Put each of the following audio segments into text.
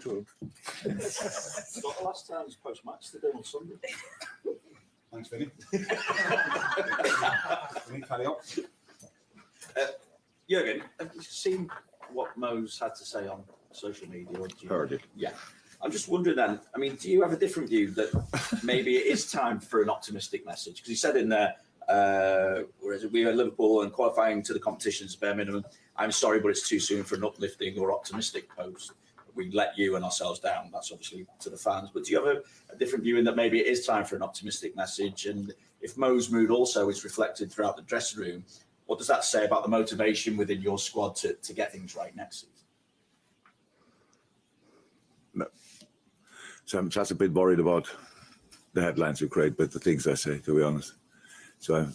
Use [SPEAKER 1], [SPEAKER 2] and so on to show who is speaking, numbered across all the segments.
[SPEAKER 1] to him.
[SPEAKER 2] Got the last time's post-match today on Sunday.
[SPEAKER 3] Thanks, Vinny. Carry on.
[SPEAKER 2] Jürgen, have you seen what Mo's had to say on social media? Or
[SPEAKER 4] Heard it.
[SPEAKER 2] Yeah. I'm just wondering then, I mean, do you have a different view that maybe it is time for an optimistic message? Because he said in there, whereas we are Liverpool and qualifying to the competition's bare minimum, I'm sorry, but it's too soon for an uplifting or optimistic post. We let you and ourselves down. That's obviously to the fans. But do you have a different view in that maybe it is time for an optimistic message? And if Mo's mood also is reflected throughout the dressing room, what does that say about the motivation within your squad to get things right next season?
[SPEAKER 4] No. So I'm just a bit worried about the headlines you create, but the things I say, to be honest. So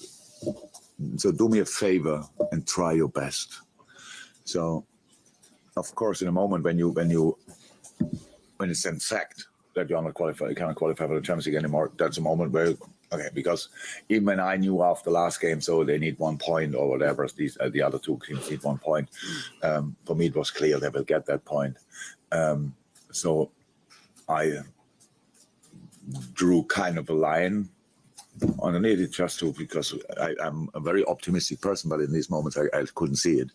[SPEAKER 4] do me a favor and try your best. So, of course, in a moment when it's in fact that you're not qualified, you cannot qualify for the Champions League anymore, that's a moment where, okay, because even when I knew after the last game, so they need 1 point or whatever, these the other two teams need 1 point. For me, it was clear they will get that point. So I drew kind of a line underneath it just to, because I'm a very optimistic person, but in these moments I couldn't see it.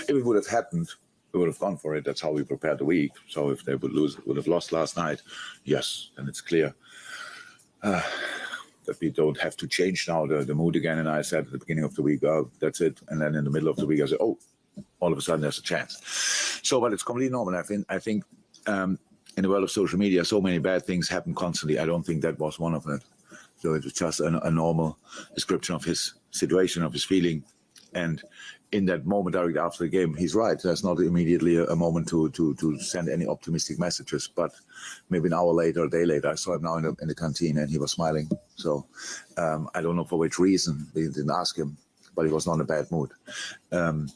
[SPEAKER 4] If it would have happened, we would have gone for it. That's how we prepared the week. So if they would have lost last night, yes, then it's clear that we don't have to change now the mood again. And I said at the beginning of the week, oh, that's it. And then in the middle of the week, I said, oh, all of a sudden there's a chance. So, but it's completely normal. I think in the world of social media, so many bad things happen constantly. I don't think that was one of them. So it was just a normal description of his situation, of his feeling. And in that moment, directly after the game, he's right. There's not immediately a moment to send any optimistic messages. But maybe an hour later, a day later, I saw him now in the canteen and he was smiling. So I don't know for which reason. We didn't ask him, but he was not in a bad mood. And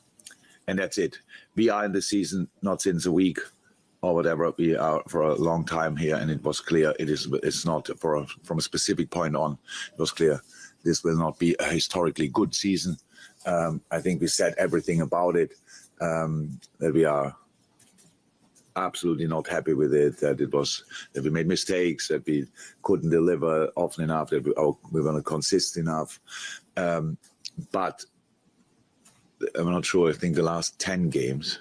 [SPEAKER 4] that's it. We are in the season, not since a week or whatever. We are for a long time here, and it was clear it's not from a specific point on. It was clear this will not be a historically good season. I think we said everything about it, that we are absolutely not happy with it, that we made mistakes, that we couldn't deliver often enough, that we were not consistent enough. But I'm not sure, I think the last 10 games,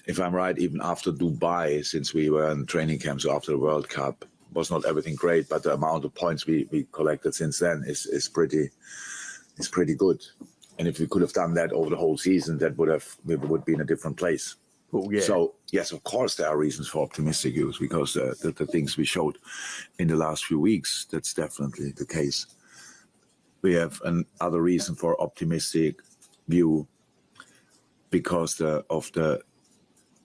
[SPEAKER 4] if I'm right, even after Dubai, since we were in training camps after the World Cup, was not everything great, but the amount of points we collected since then is pretty good. And if we could have done that over the whole season, we would be in a different place.
[SPEAKER 1] Oh, yeah.
[SPEAKER 4] So, yes, of course, there are reasons for optimistic views, because the things we showed in the last few weeks, that's definitely the case. We have another reason for optimistic view because of the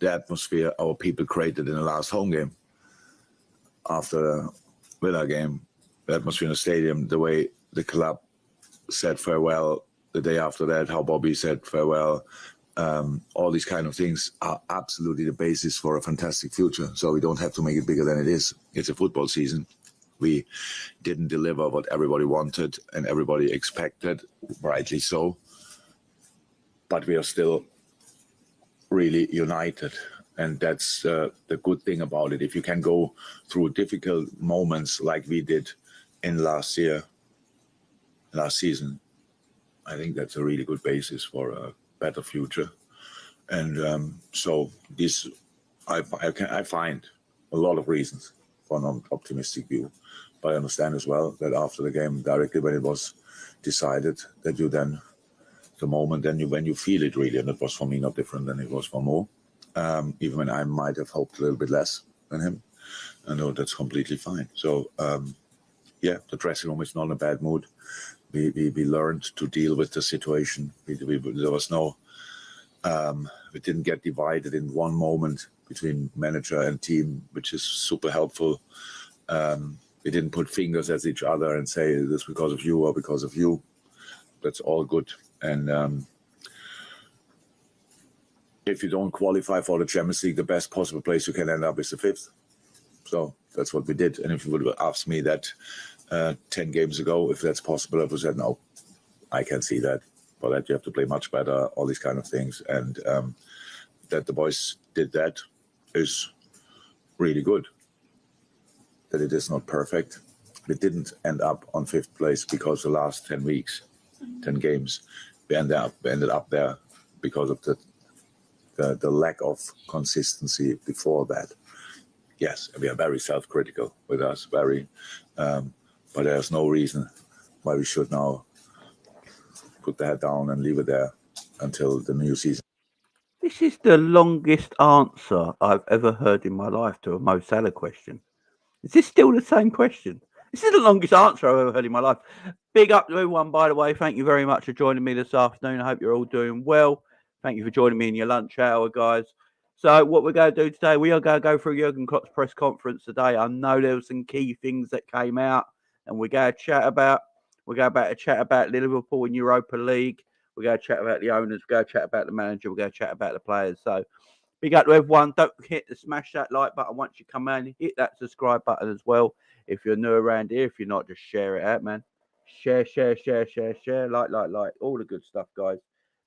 [SPEAKER 4] atmosphere our people created in the last home game. After the Villa game, the atmosphere in the stadium, the way the club said farewell the day after that, how Bobby said farewell, all these kind of things are absolutely the basis for a fantastic future. So we don't have to make it bigger than it is. It's a football season. We didn't deliver what everybody wanted and everybody expected, rightly so. But we are still really united. And that's the good thing about it. If you can go through difficult moments like we did in last season, I think that's a really good basis for a better future. And so this, I find a lot of reasons for an optimistic view. But I understand as well that after the game, directly when it was decided, that you then, the moment then when you feel it really, and it was for me not different than it was for Mo. Even when I might have hoped a little bit less than him. I know that's completely fine. So, the dressing room is not in a bad mood. We learned to deal with the situation. There was no, we didn't get divided in one moment between manager and team, which is super helpful. We didn't put fingers at each other and say this because of you or because of you. That's all good. And if you don't qualify for the Champions League, the best possible place you can end up is the 5th. So that's what we did. And if you would have asked me that 10 games ago, if that's possible, I would have said, no, I can't see that. For that, you have to play much better, all these kind of things. And that the boys did that, is really good. That it is not perfect. It didn't end up on 5th place because the last 10 weeks, 10 games, we ended up there because of the lack of consistency before that. Yes, we are very self-critical with us, but there's no reason why we should now put the head down and leave it there until the new season.
[SPEAKER 1] This is the longest answer I've ever heard in my life to a Mo Salah question. Is this still the same question? This is the longest answer I've ever heard in my life. Big up to everyone, by the way. Thank you very much for joining me this afternoon. I hope you're all doing well. Thank you for joining me in your lunch hour, guys. So what we're going to do today, we are going to go through Jurgen Klopp's press conference today. I know there were some key things that came out, and we're going to chat about. We're going to chat about Liverpool in Europa League. We're going to chat about the owners. We're going to chat about the manager. We're going to chat about the players. So big up to everyone. Don't forget to smash that like button once you come in. Hit that subscribe button as well. If you're new around here, if you're not, just share it out, man. Share. Like. All the good stuff, guys.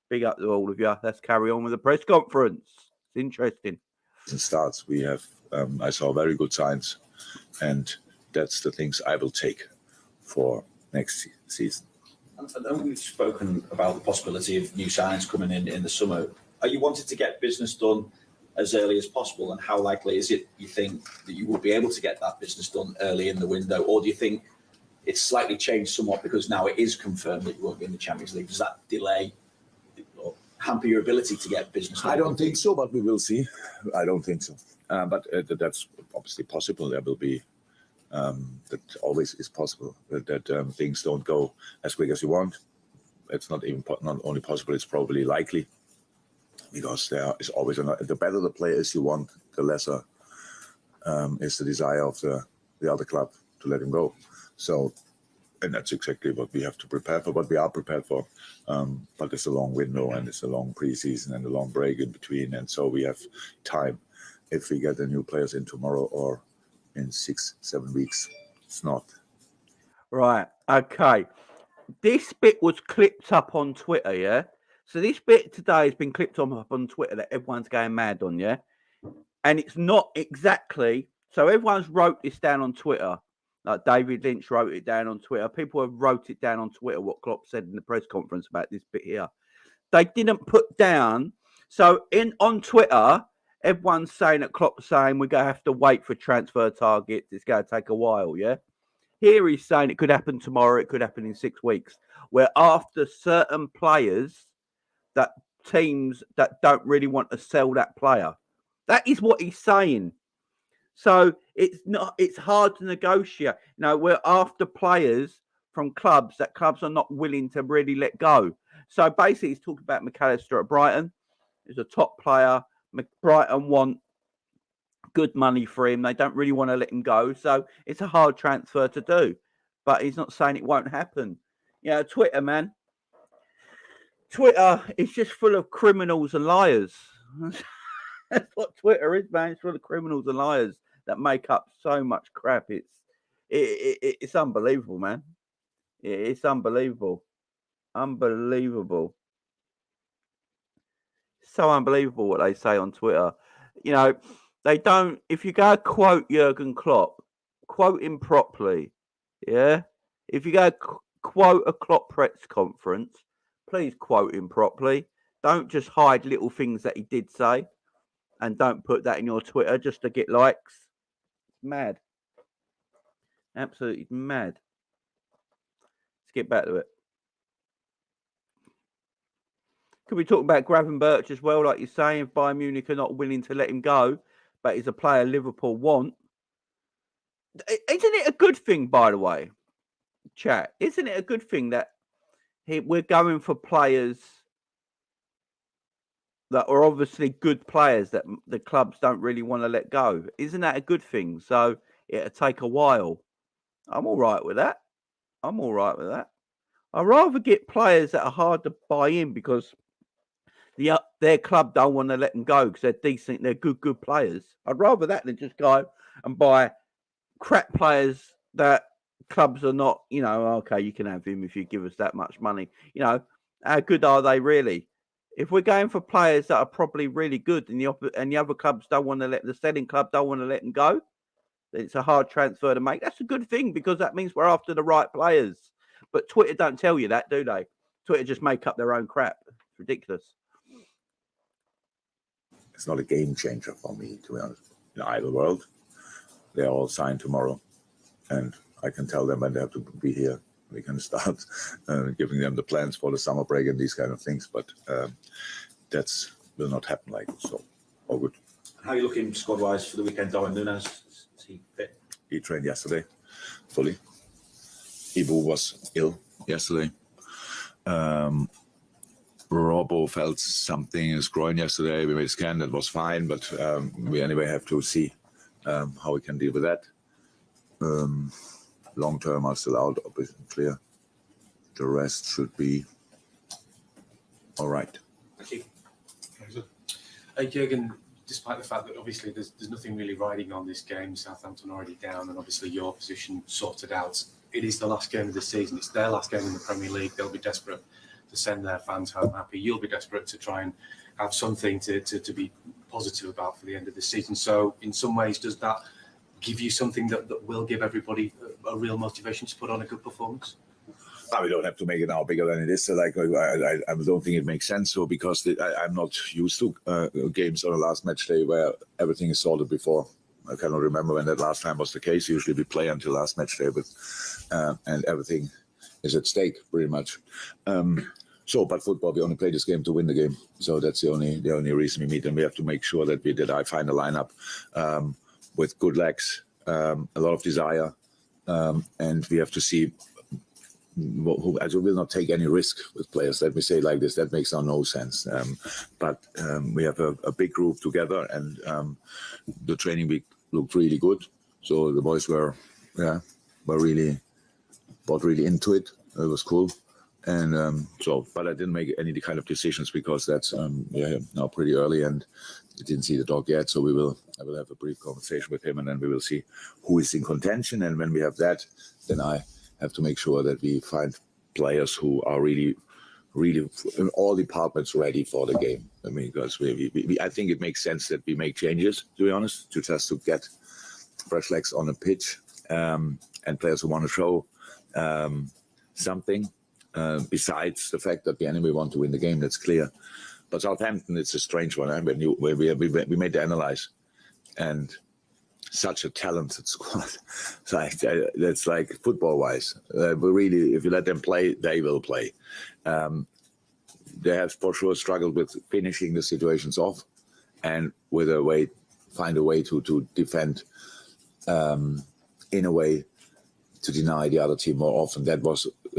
[SPEAKER 1] Big up to all of you. Let's carry on with the press conference. It's interesting.
[SPEAKER 4] It starts. We have, I saw very good signs, and that's the things I will take for next season.
[SPEAKER 2] And we've spoken about the possibility of new signings coming in the summer. Are you wanting to get business done as early as possible? And how likely is it, you think, that you will be able to get that business done early in the window? Or do you think it's slightly changed somewhat because now it is confirmed that you won't be in the Champions League? Does that delay or hamper your ability to get business done?
[SPEAKER 4] I don't think so, but we will see. I don't think so. But that's obviously possible. There will be, that always is possible, that things don't go as quick as you want. It's not only possible, it's probably likely. Because there is always the better the player is you want, the lesser is the desire of the other club to let him go. So, and that's exactly what we have to prepare for, what we are prepared for. But it's a long window, and it's a long preseason and a long break in between. And so we have time. If we get the new players in tomorrow or in 6-7 weeks, it's not.
[SPEAKER 1] Right. Okay. This bit was clipped up on Twitter, yeah? So this bit today has been clipped up on Twitter that everyone's going mad on, yeah? And it's not exactly... So everyone's wrote this down on Twitter. Like David Lynch wrote it down on Twitter. People have wrote it down on Twitter, what Klopp said in the press conference about this bit here. They didn't put down... So on Twitter, everyone's saying that Klopp's saying we're going to have to wait for transfer targets. It's going to take a while, yeah? Here he's saying it could happen tomorrow. It could happen in 6 weeks. Where after certain players... that teams that don't really want to sell that player. That is what he's saying. So it's hard to negotiate. You know, we're after players from clubs that clubs are not willing to really let go. So basically he's talking about McAllister at Brighton. He's a top player. Brighton want good money for him. They don't really want to let him go. So it's a hard transfer to do. But he's not saying it won't happen. You know, Twitter, man. Twitter is just full of criminals and liars. That's what Twitter is, man. It's full of criminals and liars that make up so much crap. It's unbelievable, man. It's unbelievable. Unbelievable. So unbelievable what they say on Twitter. You know, they don't... If you go quote Jurgen Klopp, quote him properly, yeah? If you go quote a Klopp press conference, please quote him properly. Don't just hide little things that he did say. And don't put that in your Twitter just to get likes. It's mad. Absolutely mad. Let's get back to it. Could we talk about Gravenberch as well? Like you're saying, if Bayern Munich are not willing to let him go, but he's a player Liverpool want. Isn't it a good thing, by the way, chat? Isn't it a good thing that we're going for players that are obviously good players that the clubs don't really want to let go? Isn't that a good thing? So it'll take a while. I'm all right with that. I'd rather get players that are hard to buy in because their club don't want to let them go because they're decent, they're good players. I'd rather that than just go and buy crap players that clubs are not, you know, okay, you can have him if you give us that much money. You know, how good are they really? If we're going for players that are probably really good, and the other clubs don't want to the selling club don't want to let them go, then it's a hard transfer to make. That's a good thing because that means we're after the right players. But Twitter don't tell you that, do they? Twitter just make up their own crap. It's ridiculous.
[SPEAKER 4] It's not a game changer for me, to be honest. In the idle world, they're all signed tomorrow, and I can tell them when they have to be here. We can start giving them the plans for the summer break and these kind of things, but that's will not happen like so. All good.
[SPEAKER 2] How are you looking squad-wise for the weekend, Darwin Núñez? Is he fit?
[SPEAKER 4] He trained yesterday, fully. Ibu was ill yesterday. Robbo felt something in his groin yesterday. We made a scan, that was fine, but we anyway have to see how we can deal with that. Long term are still out, obviously clear. The rest should be all right.
[SPEAKER 2] Thank you.
[SPEAKER 5] Jürgen, despite the fact that obviously there's nothing really riding on this game, Southampton already down, and obviously your position sorted out, it is the last game of the season. It's their last game in the Premier League. They'll be desperate to send their fans home happy. You'll be desperate to try and have something to be positive about for the end of the season. So in some ways, does that give you something that will give everybody a real motivation to put on a good performance?
[SPEAKER 4] No, we don't have to make it now bigger than it is. So like, I don't think it makes sense. So because I'm not used to games on the last match day where everything is sorted before. I cannot remember when that last time was the case. Usually we play until last match day, and everything is at stake pretty much. But football, we only play this game to win the game. So that's the only reason we meet, and we have to make sure that I find a lineup with good legs, a lot of desire, and we have to see who I will not take any risk with players. Let me say it like this: that makes no sense. But we have a big group together, and the training week looked really good. So the boys were really into it. It was cool. And but I didn't make any kind of decisions because that's now pretty early, and I didn't see the dog yet. So I will have a brief conversation with him, and then we will see who is in contention. And when we have that, then I have to make sure that we find players who are really in all departments ready for the game. I mean, because I think it makes sense that we make changes, to be honest, to get fresh legs on the pitch, and players who want to show something. Besides the fact that the enemy want to win the game, that's clear. But Southampton, it's a strange one. When we made the analyze, and such a talented squad. That's like football-wise. Really, if you let them play, they will play. They have for sure struggled with finishing the situations off, and find a way to defend in a way to deny the other team more often.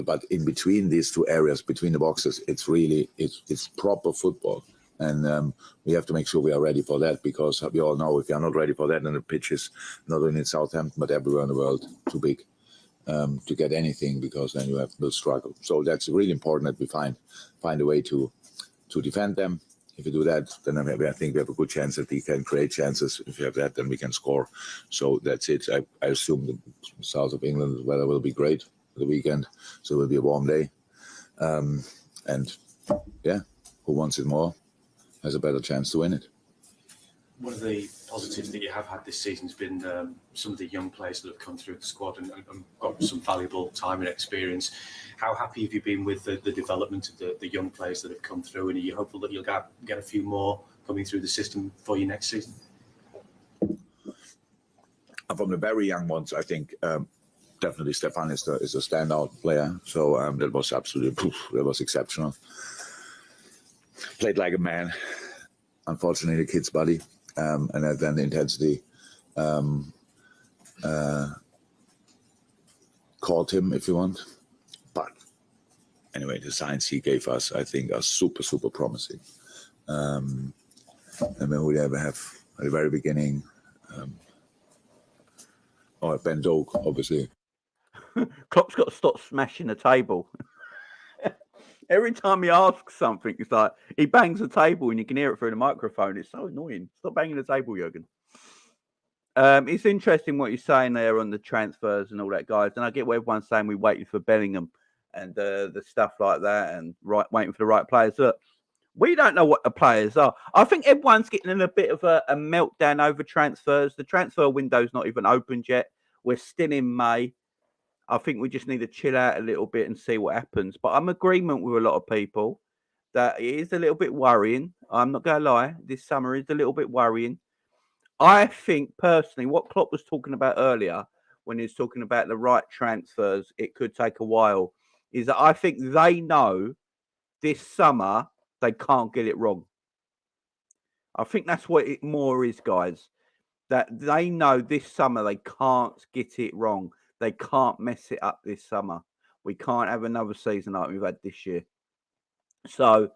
[SPEAKER 4] But in between these two areas, between the boxes, it's proper football. And we have to make sure we are ready for that, because we all know if you are not ready for that, then the pitch is not only in Southampton but everywhere in the world too big to get anything, because then you will struggle. So that's really important that we find a way to defend them. If you do that, then I think we have a good chance that we can create chances. If you have that, then we can score. So that's it. I assume the south of England weather will be great for the weekend, so it will be a warm day. And yeah, who wants it more has a better chance to win it.
[SPEAKER 5] One of the positives that you have had this season has been some of the young players that have come through the squad and got some valuable time and experience. How happy have you been with the development of the young players that have come through, and are you hopeful that you'll get a few more coming through the system for you next season?
[SPEAKER 4] From the very young ones, I think definitely Stefan is a standout player. So that was absolutely that was exceptional. Played like a man. Unfortunately, the kid's body and then the intensity caught him, if you want. But anyway, the signs he gave us, I think, are super, super promising. And then we ever have at the very beginning, Ben Doak, obviously.
[SPEAKER 1] Klopp's got to stop smashing the table. Every time he asks something, it's like he bangs the table and you can hear it through the microphone. It's so annoying. Stop banging the table, Jürgen. It's interesting what you're saying there on the transfers and all that, guys. And I get what everyone's saying. We waited for Bellingham and the stuff like that, and waiting for the right players. Look, We don't know what the players are. I think everyone's getting in a bit of a meltdown over transfers. The transfer window's not even opened yet. We're still in May. I think we just need to chill out a little bit and see what happens. But I'm in agreement with a lot of people that it is a little bit worrying. I'm not going to lie. This summer is a little bit worrying. I think personally, what Klopp was talking about earlier when he was talking about the right transfers, it could take a while, is that I think they know this summer they can't get it wrong. I think that's what it more is, guys. That they know this summer they can't get it wrong. They can't mess it up this summer. We can't have another season like we've had this year. So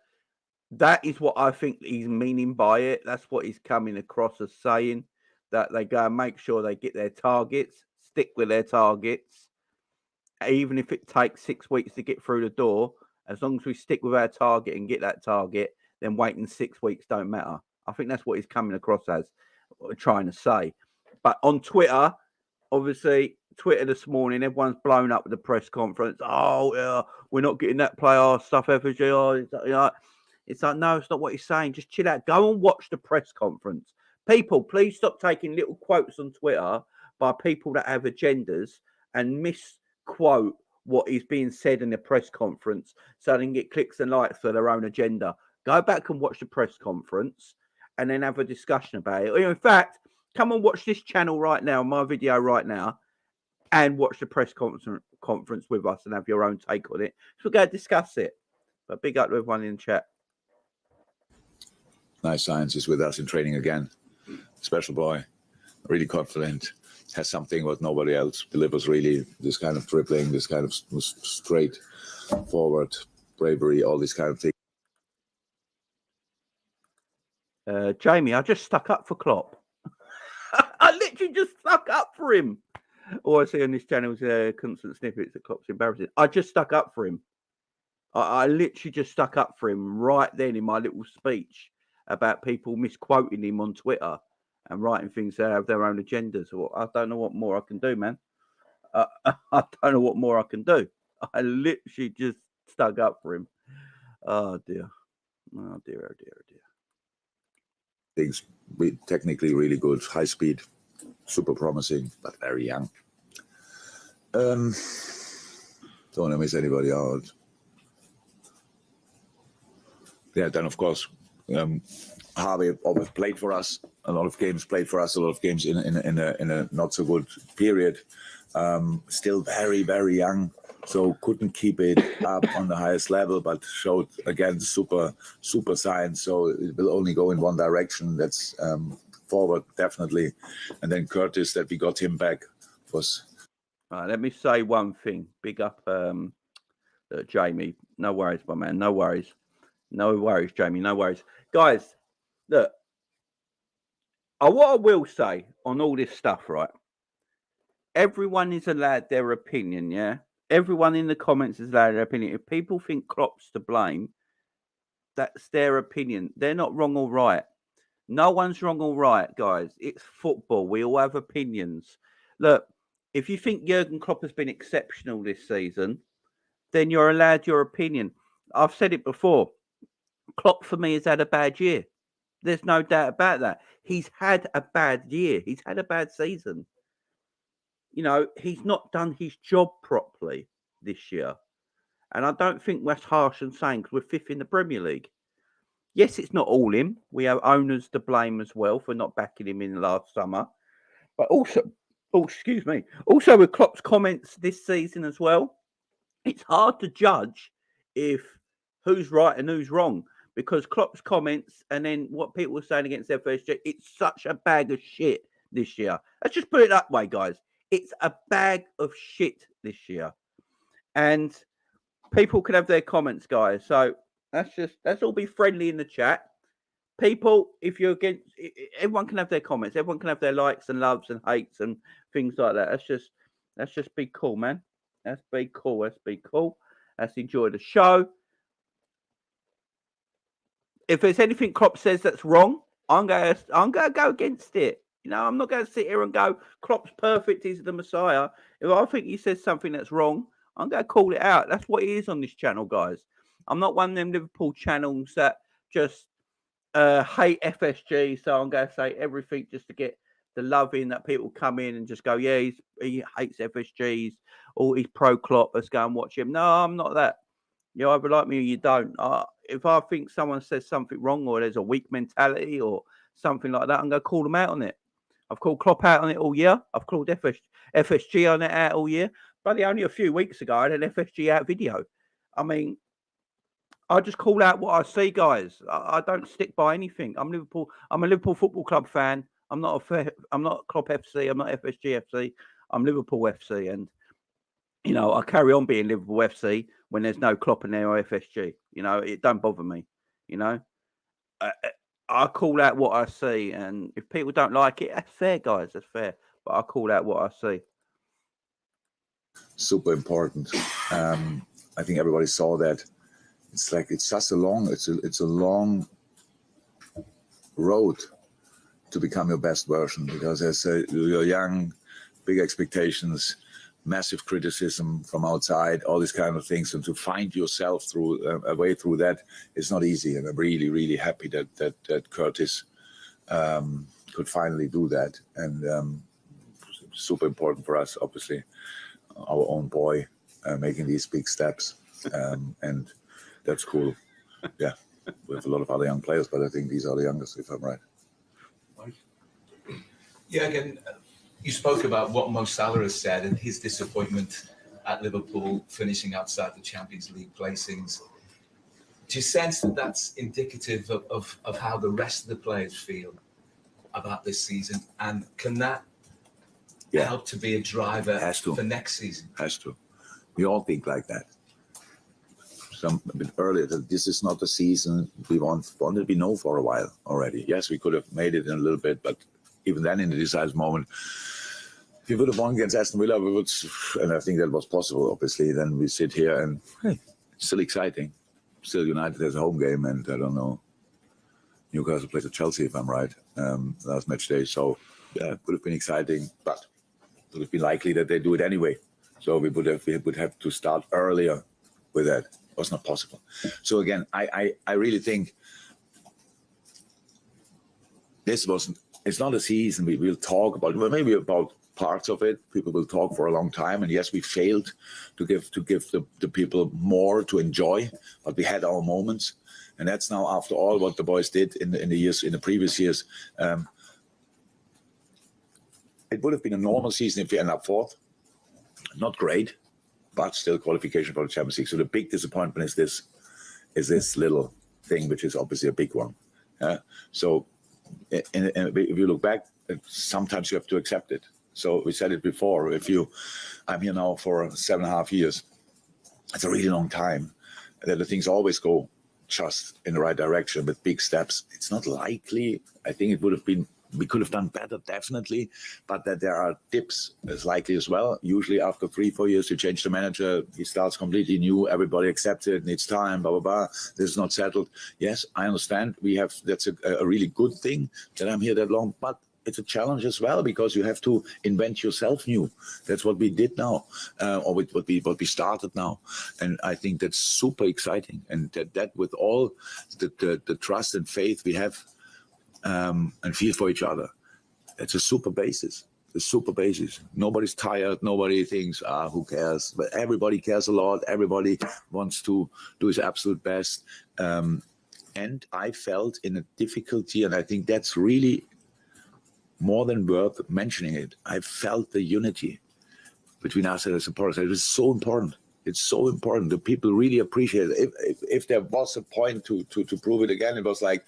[SPEAKER 1] that is what I think he's meaning by it. That's what he's coming across as saying, that they go and make sure they get their targets, stick with their targets, even if it takes 6 weeks to get through the door. As long as we stick with our target and get that target, then waiting 6 weeks don't matter. I think that's what he's coming across as, trying to say. But on Twitter, obviously, Twitter this morning, everyone's blown up with the press conference. Oh, yeah, we're not getting that player stuff, FG. It's like, no, it's not what he's saying. Just chill out. Go and watch the press conference. People, please stop taking little quotes on Twitter by people that have agendas and misquote what is being said in the press conference so they can get clicks and likes for their own agenda. Go back and watch the press conference and then have a discussion about it. In fact, come and watch this channel right now, my video right now, and watch the press conference with us and have your own take on it. So we'll go discuss it. But big up to everyone in the chat.
[SPEAKER 4] Nice Science is with us in training again. Special boy, really confident, has something what nobody else delivers really. This kind of dribbling, this kind of straight forward bravery, all these kind of things.
[SPEAKER 1] Jamie, I just stuck up for Klopp. I literally just stuck up for him. All I see on this channel is constant snippets that Klopp's embarrassing. I just stuck up for him. I literally just stuck up for him right then in my little speech about people misquoting him on Twitter and writing things that have their own agendas. Or I don't know what more I can do, man. I don't know what more I can do. I literally just stuck up for him. Oh, dear. Oh, dear, oh, dear, oh, dear.
[SPEAKER 4] Things technically really good, high speed, super promising, but very young. Don't want to miss anybody out. Yeah, then of course, Harvey always played for us. A lot of games played for us. A lot of games in a not so good period. Still very, very young, so couldn't keep it up on the highest level, but showed again super science. So it will only go in one direction. That's forward definitely. And then Curtis, that we got him back, was.
[SPEAKER 1] Let me say one thing. Big up, Jamie. No worries, my man. No worries. No worries, Jamie. No worries. Guys, look, what I will say on all this stuff, right? Everyone is allowed their opinion, yeah? Everyone in the comments is allowed their opinion. If people think Klopp's to blame, that's their opinion. They're not wrong or right. No one's wrong or right, guys. It's football. We all have opinions. Look, if you think Jurgen Klopp has been exceptional this season, then you're allowed your opinion. I've said it before. Klopp, for me, has had a bad year. There's no doubt about that. He's had a bad year. He's had a bad season. You know, he's not done his job properly this year. And I don't think that's harsh and saying, because we're fifth in the Premier League. Yes, it's not all him. We have owners to blame as well for not backing him in last summer. But also, also with Klopp's comments this season as well, it's hard to judge if who's right and who's wrong, because Klopp's comments and then what people were saying against their first year, it's such a bag of shit this year. Let's just put it that way, guys. It's a bag of shit this year. And people can have their comments, guys. So let's all be friendly in the chat. People, if you're against, everyone can have their comments. Everyone can have their likes and loves and hates and things like that. Let's just be cool, man. Let's be cool. Let's be cool. Let's enjoy the show. If there's anything Klopp says that's wrong, I'm gonna go against it. You know, I'm not going to sit here and go, Klopp's perfect, he's the Messiah. If I think he says something that's wrong, I'm going to call it out. That's what it is on this channel, guys. I'm not one of them Liverpool channels that just hate FSG. So I'm going to say everything just to get the love in that people come in and just go, yeah, he hates FSGs or he's pro Klopp. Let's go and watch him. No, I'm not that. You either like me or you don't. If I think someone says something wrong or there's a weak mentality or something like that, I'm going to call them out on it. I've called Klopp out on it all year. I've called FSG on it out all year. Bloody only a few weeks ago, I had an FSG out video. I mean, I just call out what I see, guys. I don't stick by anything. I'm a Liverpool Football Club fan. I'm not Klopp FC. I'm not FSG FC. I'm Liverpool FC, and you know I carry on being Liverpool FC when there's no Klopp in there or FSG. You know it don't bother me. You know, I call out what I see, and if people don't like it, that's fair, guys. That's fair. But I call out what I see.
[SPEAKER 4] Super important. I think everybody saw that. It's just a long road to become your best version, because you're young, big expectations, massive criticism from outside, all these kind of things, and to find yourself through a way through that is not easy. And I'm really, really happy that Curtis could finally do that, and super important for us, obviously, our own boy making these big steps, and that's cool. Yeah, we have a lot of other young players, but I think these are the youngest, if I'm right.
[SPEAKER 6] Yeah, again, you spoke about what Mo Salah has said and his disappointment at Liverpool finishing outside the Champions League placings. Do you sense that that's indicative of how the rest of the players feel about this season? And can that help to be a driver for next season?
[SPEAKER 4] Has to. We all think like that. A bit earlier, that this is not the season we wanted. We know for a while already. Yes, we could have made it in a little bit, but even then, in the decisive moment, if we would have won against Aston Villa, we would, and I think that was possible, obviously. Then we sit here and, hey, it's still exciting. Still, United has a home game, and I don't know, Newcastle plays at Chelsea, if I'm right, last match day. So, yeah, it would have been exciting, but it would have been likely that they do it anyway. So we would have to start earlier with that. It was not possible. So again, I really think it's not a season we will talk about, well, maybe about parts of it. People will talk for a long time. And yes, we failed to give the people more to enjoy, but we had our moments. And that's now, after all what the boys did in the previous years. It would have been a normal season if we end up fourth. Not great, but still qualification for the Champions League. So the big disappointment is this little thing, which is obviously a big one. So if you look back, sometimes you have to accept it. So we said it before. I'm here now for 7.5 years. It's a really long time. The things always go just in the right direction with big steps. It's not likely. I think it would have been. We could have done better, definitely, but that there are dips is likely as well. Usually after 3-4 years, you change the manager, he starts completely new, everybody accepts it, needs time, blah, blah, blah. This is not settled. Yes, I understand. That's a really good thing that I'm here that long, but it's a challenge as well, because you have to invent yourself new. That's what we did now, or what we started now. And I think that's super exciting. And that with all the trust and faith we have, and feel for each other. It's a super basis. It's super basis. Nobody's tired. Nobody thinks, who cares? But everybody cares a lot. Everybody wants to do his absolute best. And I felt in a difficulty, and I think that's really more than worth mentioning it. I felt the unity between us as supporters. It was so important. It's so important. The people really appreciate it. If there was a point to prove it again, it was like,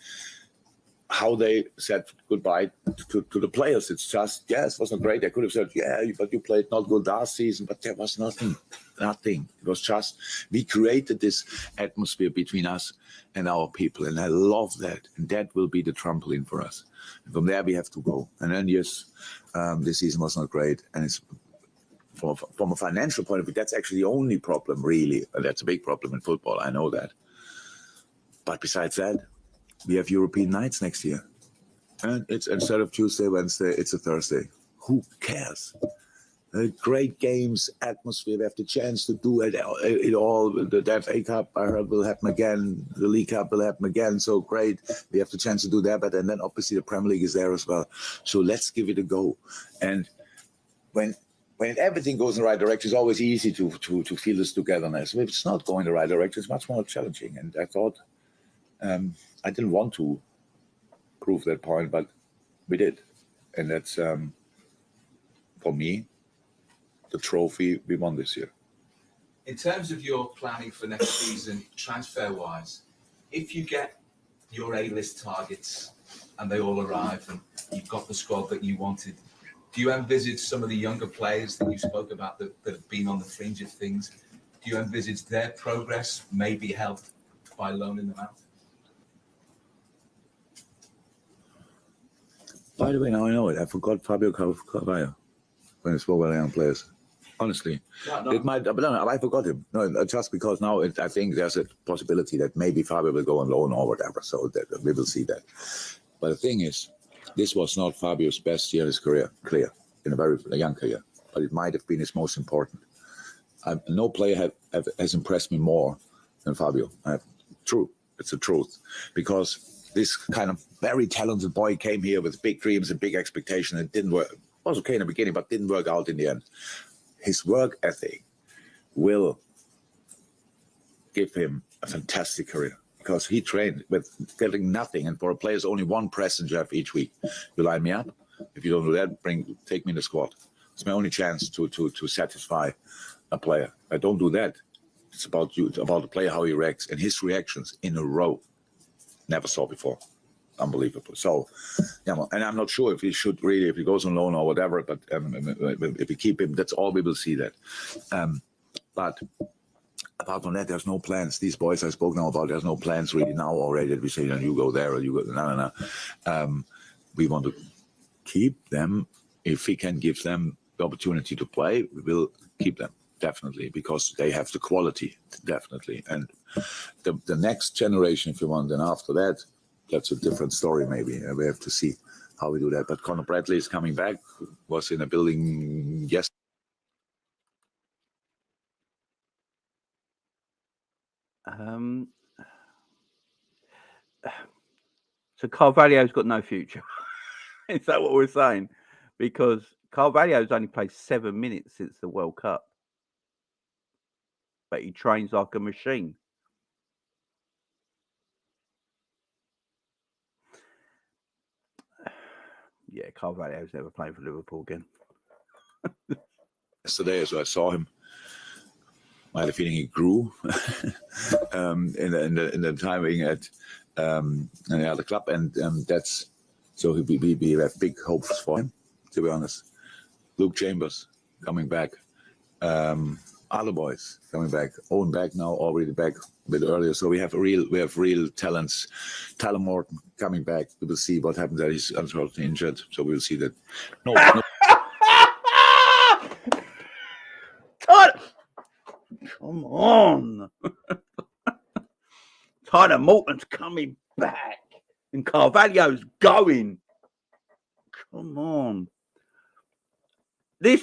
[SPEAKER 4] how they said goodbye to the players. It's just, yes, it wasn't great. They could have said, yeah, but you played not good last season, but there was nothing. It was just, we created this atmosphere between us and our people. And I love that. And that will be the trampoline for us. And from there, we have to go. And then, yes, this season was not great. And it's from a financial point of view, that's actually the only problem, really. And that's a big problem in football. I know that. But besides that, we have European nights next year. And it's instead of Tuesday, Wednesday, it's a Thursday. Who cares? great games, atmosphere. We have the chance to do it all. The FA Cup, I heard, will happen again. The League Cup will happen again. So great. We have the chance to do that. But and then obviously the Premier League is there as well. So let's give it a go. And when everything goes in the right direction, it's always easy to feel this togetherness. If it's not going in the right direction, it's much more challenging. And I thought I didn't want to prove that point, but we did. And that's, for me, the trophy we won this year.
[SPEAKER 6] In terms of your planning for next season, transfer-wise, if you get your A-list targets and they all arrive and you've got the squad that you wanted, do you envisage some of the younger players that you spoke about that have been on the fringe of things, do you envisage their progress may be helped by loaning them out?
[SPEAKER 4] By the way, now I know it. I forgot Fabio Carvalho when I spoke about young players. Honestly, it might. But no, I forgot him. No, just because now I think there's a possibility that maybe Fabio will go on loan or whatever. So that we will see that. But the thing is, this was not Fabio's best year in his career, clear, in a very young career. But it might have been his most important. No player has impressed me more than Fabio. True, it's the truth, because this kind of very talented boy came here with big dreams and big expectations. It didn't work. It was okay in the beginning, but didn't work out in the end. His work ethic will give him a fantastic career because he trained with getting nothing. And for a player, it's only one presence you have each week. You line me up. If you don't do that, take me in the squad. It's my only chance to satisfy a player. I don't do that. It's about you, about the player, how he reacts, and his reactions in a row. Never saw before. Unbelievable. So, yeah, and I'm not sure if he should really, if he goes on loan or whatever, but if we keep him, that's all we will see that. But apart from that, there's no plans. These boys I spoke now about, there's no plans really now already that we say, you go there or you go, no. We want to keep them. If we can give them the opportunity to play, we will keep them, definitely, because they have the quality, definitely. And the next generation, if you want, and after that, that's a different story, maybe. We have to see how we do that. But Conor Bradley is coming back, was in a building yesterday.
[SPEAKER 1] So Carvalho's got no future. Is that what we're saying? Because Carvalho's only played 7 minutes since the World Cup. But he trains like a machine. Yeah, Carvalho's never playing for Liverpool again.
[SPEAKER 4] Yesterday, as I saw him, I had a feeling he grew in the timing at the other club, and that's so we have big hopes for him. To be honest, Luke Chambers coming back, other boys coming back, Owen back now, already back a bit earlier. So we have real talents. Talon Morton coming back. We will see what happens there. He's unfortunately injured, so we will see that. No.
[SPEAKER 1] Come on. Tyler Morton's coming back and Carvalho's going. Come on. This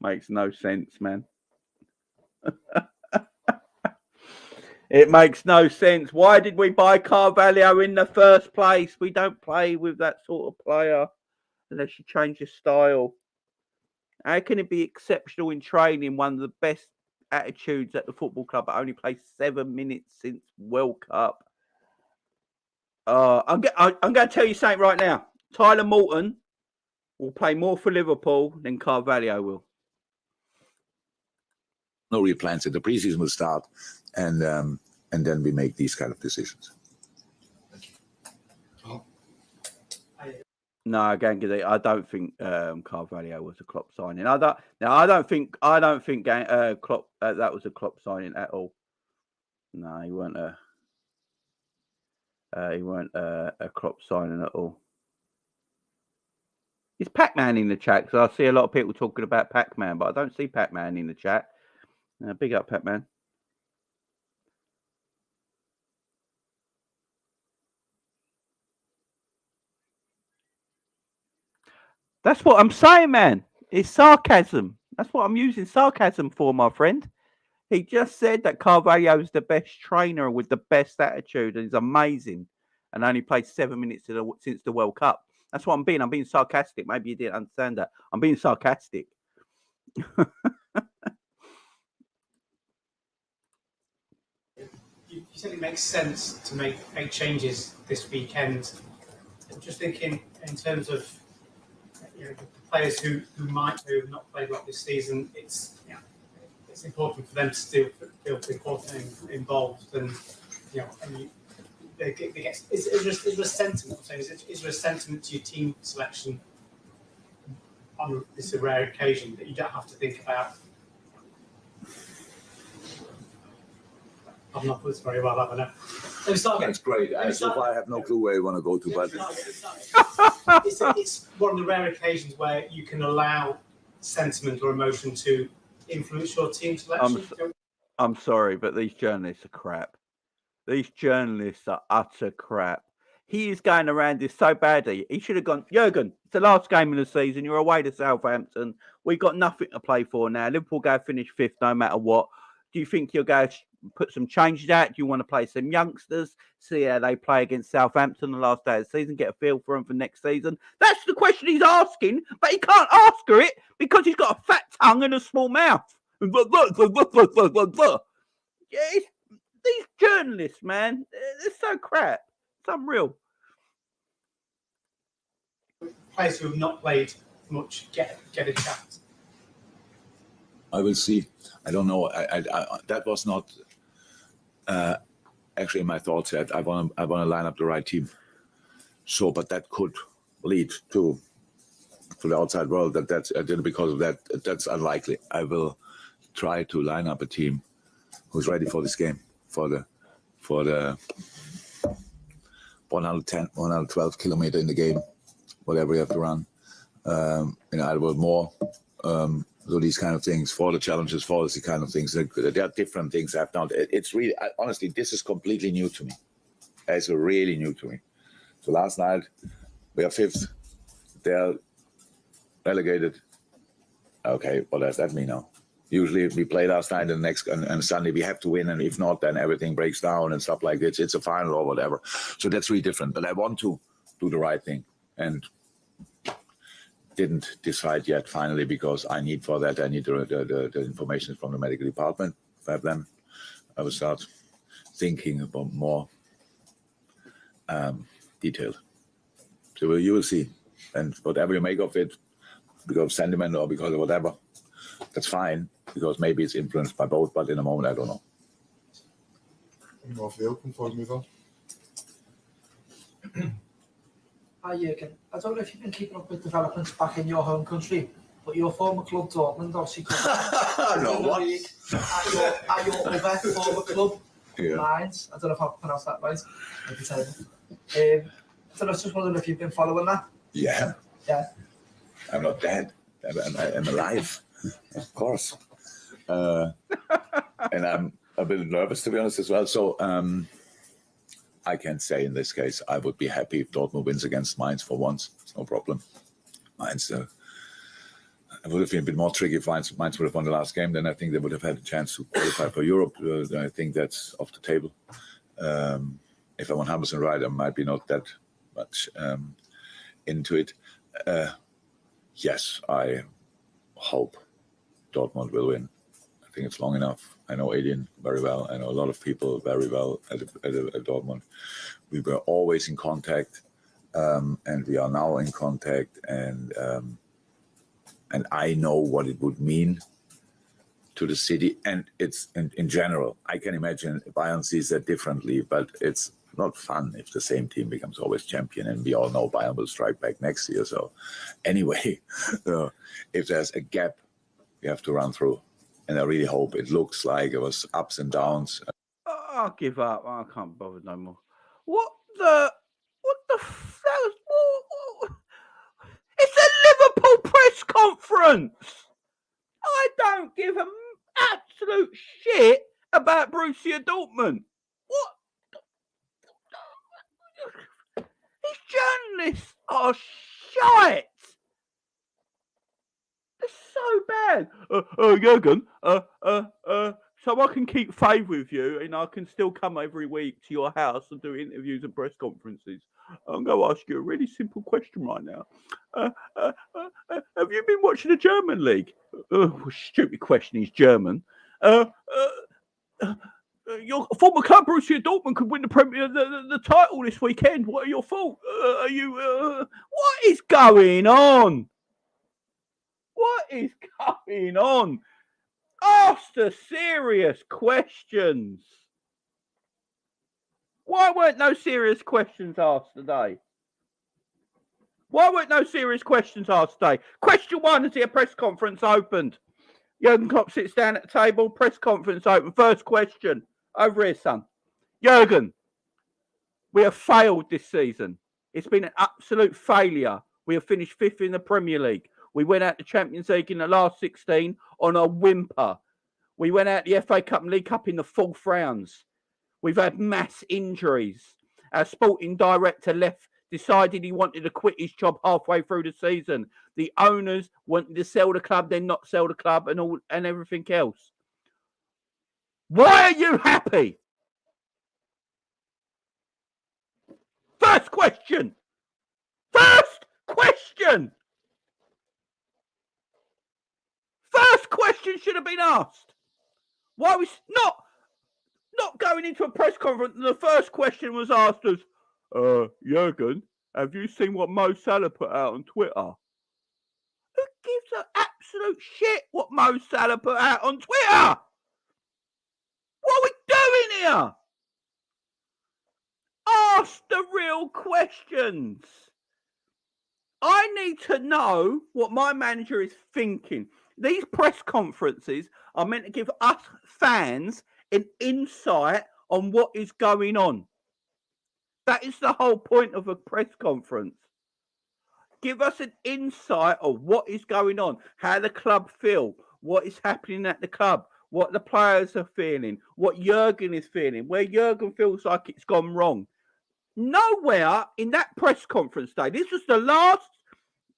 [SPEAKER 1] makes no sense, man. It makes no sense. Why did we buy Carvalho in the first place? We don't play with that sort of player unless you change your style. How can it be exceptional in training? One of the best attitudes at the football club, but only played 7 minutes since World Cup. I'm going to tell you something right now. Tyler Morton will play more for Liverpool than Carvalho will.
[SPEAKER 4] No real plans. The preseason will start, and then we make these kind of decisions.
[SPEAKER 1] No, again, I don't think Carvalho was a Klopp signing. I don't think Klopp that was a Klopp signing at all. No, he weren't a Klopp signing at all. Is Pac-Man in the chat? Because I see a lot of people talking about Pac-Man, but I don't see Pac-Man in the chat. Big up, Pac-Man. That's what I'm saying, man. It's sarcasm. That's what I'm using sarcasm for, my friend. He just said that Carvalho is the best trainer with the best attitude and he's amazing and only played 7 minutes since the World Cup. That's what I'm being. I'm being sarcastic. Maybe you didn't understand that. I'm being sarcastic.
[SPEAKER 7] You said it makes sense to make changes this weekend. I'm just thinking in terms of the players who have not played a lot this season. It's important for them to still feel important and involved, and they get. Is there a sentiment? Is there a sentiment to your team selection on this rare occasion that you don't have to think about? I've not put this very well, haven't I?
[SPEAKER 4] That's great. So far, I have no clue where you want to go to, but
[SPEAKER 7] it's one of the rare occasions where you can allow sentiment or emotion to influence your team selection.
[SPEAKER 1] I'm sorry, but these journalists are crap. These journalists are utter crap. He is going around this so badly. He should have gone, Jurgen, it's the last game of the season. You're away to Southampton. We've got nothing to play for now. Liverpool go finish fifth no matter what. Do you think you'll go put some changes out? Do you want to play some youngsters? See how they play against Southampton the last day of the season? Get a feel for them for next season? That's the question he's asking, but he can't ask her it because he's got a fat tongue and a small mouth. Yeah, these journalists, man, they're so crap. It's unreal.
[SPEAKER 7] Players who have not played much get a chance.
[SPEAKER 4] I will see. I don't know. I that was not actually in my thoughts yet. I want to line up the right team. So, but that could lead to the outside world. That's because of that. That's unlikely. I will try to line up a team who's ready for this game, for the 110, 112 kilometer in the game, whatever you have to run. I will more. So these kind of things, for the challenges, for these kind of things, there are different things I've done. It's really, honestly, this is completely new to me. It's really new to me. So last night, we are fifth. They're relegated. Okay, what does that mean now? Usually we play last night and Sunday we have to win, and if not, then everything breaks down and stuff like this. It's a final or whatever. So that's really different. But I want to do the right thing. And didn't decide yet finally, because I need the information from the medical department. If I have them, I will start thinking about more detailed. So you will see, and whatever you make of it, because of sentiment or because of whatever, that's fine, because maybe it's influenced by both, but in a moment I don't know.
[SPEAKER 3] Any more for the open before we move on?
[SPEAKER 8] Hi Jurgen, I don't know if you've been keeping up with developments back in your home country, but your former club Dortmund obviously
[SPEAKER 4] No, what?
[SPEAKER 8] At your other former club,
[SPEAKER 4] Yeah.
[SPEAKER 8] Mainz. I don't know if I've pronounced that right. Maybe terrible. I don't know, just wondering if you've been following that.
[SPEAKER 4] Yeah.
[SPEAKER 8] Yeah.
[SPEAKER 4] I'm not dead. I'm alive, of course. And I'm a bit nervous, to be honest, as well. So I can say in this case, I would be happy if Dortmund wins against Mainz for once. It's no problem. Mainz, it would have been a bit more tricky if Mainz would have won the last game. Then I think they would have had a chance to qualify for Europe. I think that's off the table. If I'm 100% right, I might be not that much into it. Yes, I hope Dortmund will win. I think it's long enough. I know Adrian very well. I know a lot of people very well at Dortmund. We were always in contact, and we are now in contact. And I know what it would mean to the city, and it's in general. I can imagine Bayern sees that differently, but it's not fun if the same team becomes always champion, and we all know Bayern will strike back next year. So anyway, if there's a gap, we have to run through. And I really hope it looks like it was ups and downs.
[SPEAKER 1] I'll give up. I can't bother no more. What the it's a Liverpool press conference. I don't give an absolute shit about Borussia Dortmund. What? These journalists are shite. bad. Jurgen, so I can keep faith with you and I can still come every week to your house and do interviews and press conferences. I'm going to ask you a really simple question right now. Have you been watching the German league? Stupid question, he's German. Your former club, Borussia Dortmund, could win the title this weekend. What are your thoughts? What is going on? What is going on? Ask the serious questions. Why weren't no serious questions asked today? Why weren't no serious questions asked today? Question one, is the press conference opened? Jurgen Klopp sits down at the table, press conference open. First question. Over here, son. Jurgen, we have failed this season. It's been an absolute failure. We have finished 5th in the Premier League. We went out the Champions League in the last 16 on a whimper. We went out the FA Cup and League Cup in the 4th rounds. We've had mass injuries. Our sporting director decided he wanted to quit his job halfway through the season. The owners wanted to sell the club, then not sell the club and everything else. Why are you happy? First question. First question. First question should have been asked. Why was not going into a press conference and the first question was asked as, Jurgen, have you seen what Mo Salah put out on Twitter? Who gives an absolute shit what Mo Salah put out on Twitter? What are we doing here? Ask the real questions. I need to know what my manager is thinking. These press conferences are meant to give us fans an insight on what is going on. That is the whole point of a press conference. Give us an insight of what is going on, how the club feel, what is happening at the club, what the players are feeling, what Jurgen is feeling, where Jurgen feels like it's gone wrong. Nowhere in that press conference day, this was the last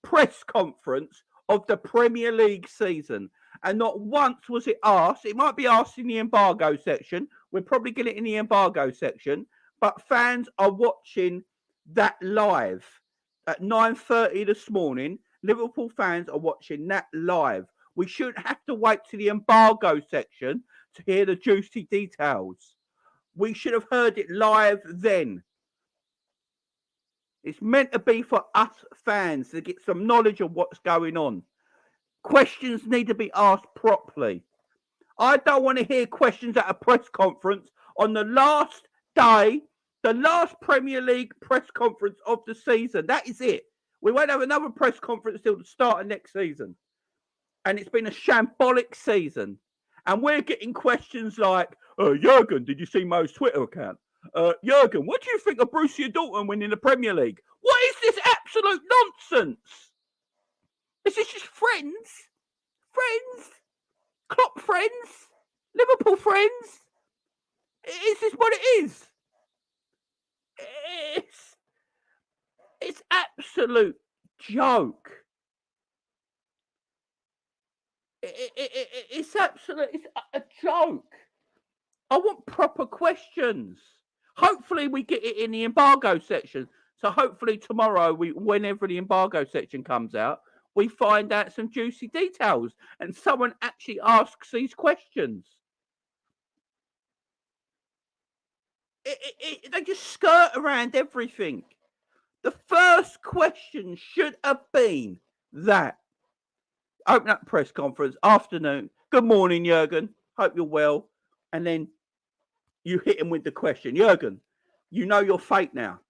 [SPEAKER 1] press conference of the Premier League season, and not once was it asked. It might be asked in the embargo section. We'll probably get it in the embargo section, but fans are watching that live at 9:30 this morning. Liverpool fans are watching that live. We shouldn't have to wait to the embargo section to hear the juicy details. We should have heard it live then. It's meant to be for us fans to get some knowledge of what's going on. Questions need to be asked properly. I don't want to hear questions at a press conference on the last day, the last Premier League press conference of the season. That is it. We won't have another press conference till the start of next season. And it's been a shambolic season. And we're getting questions like, Jurgen, did you see Mo's Twitter account? Jurgen, what do you think of Borussia Dortmund winning the Premier League? What is this absolute nonsense? Is this just friends? Friends? Klopp friends? Liverpool friends? Is this what it is? It's absolute joke. It's a joke. I want proper questions. Hopefully we get it in the embargo section. So hopefully tomorrow, whenever the embargo section comes out, we find out some juicy details and someone actually asks these questions. They just skirt around everything. The first question should have been that. Open up press conference, afternoon. Good morning, Jurgen. Hope you're well. And then you hit him with the question. Jurgen, you know your fate now.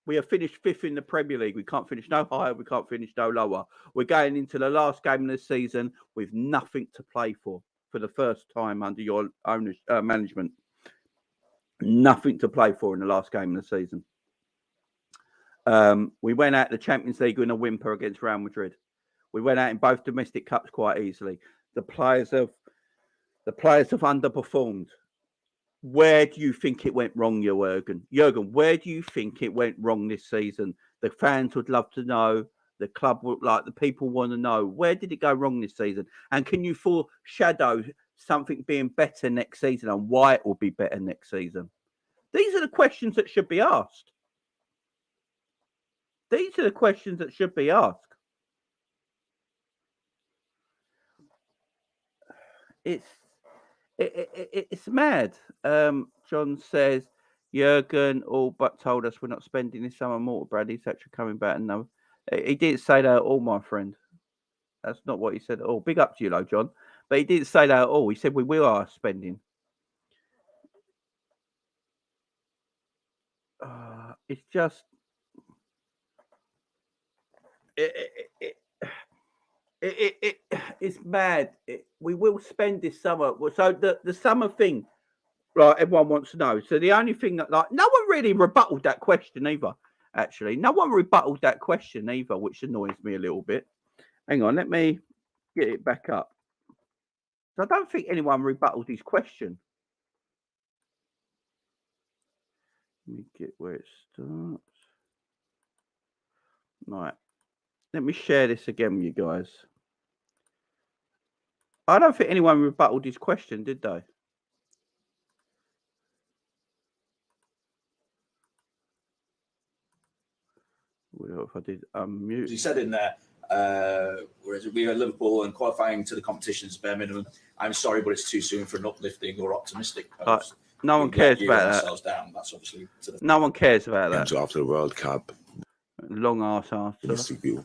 [SPEAKER 1] We have finished 5th in the Premier League. We can't finish no higher. We can't finish no lower. We're going into the last game of the season with nothing to play for the first time under your owners, management. Nothing to play for in the last game of the season. We went out the Champions League in a whimper against Real Madrid. We went out in both domestic cups quite easily. The players have underperformed. Where do you think it went wrong, Jurgen? Jurgen, where do you think it went wrong this season? The fans would love to know. The club, like the people want to know, where did it go wrong this season? And can you foreshadow something being better next season and why it will be better next season? These are the questions that should be asked. These are the questions that should be asked. It's mad. John says, Jurgen all but told us we're not spending this summer more. Bradley's actually coming back. And no, he didn't say that at all, my friend. That's not what he said at all. Big up to you, though, John. But he didn't say that at all. He said we are spending. It's just it's mad. We will spend this summer. So the summer thing, right? Everyone wants to know. So the only thing that, like, no one really rebutted that question either. Actually, no one rebutted that question either, which annoys me a little bit. Hang on, let me get it back up. So I don't think anyone rebutted his question. Let me get where it starts. Right. Let me share this again with you guys. I don't think anyone rebutted his question, did they? Well, if I did unmute.
[SPEAKER 2] He said in there, whereas we are Liverpool and qualifying to the competitions bare minimum. I'm sorry, but it's too soon for an uplifting or optimistic post.
[SPEAKER 1] No one cares about that.
[SPEAKER 2] Down. That's obviously to the...
[SPEAKER 1] No one cares about that.
[SPEAKER 4] After the World Cup,
[SPEAKER 1] long ass answer.
[SPEAKER 4] optimistic view.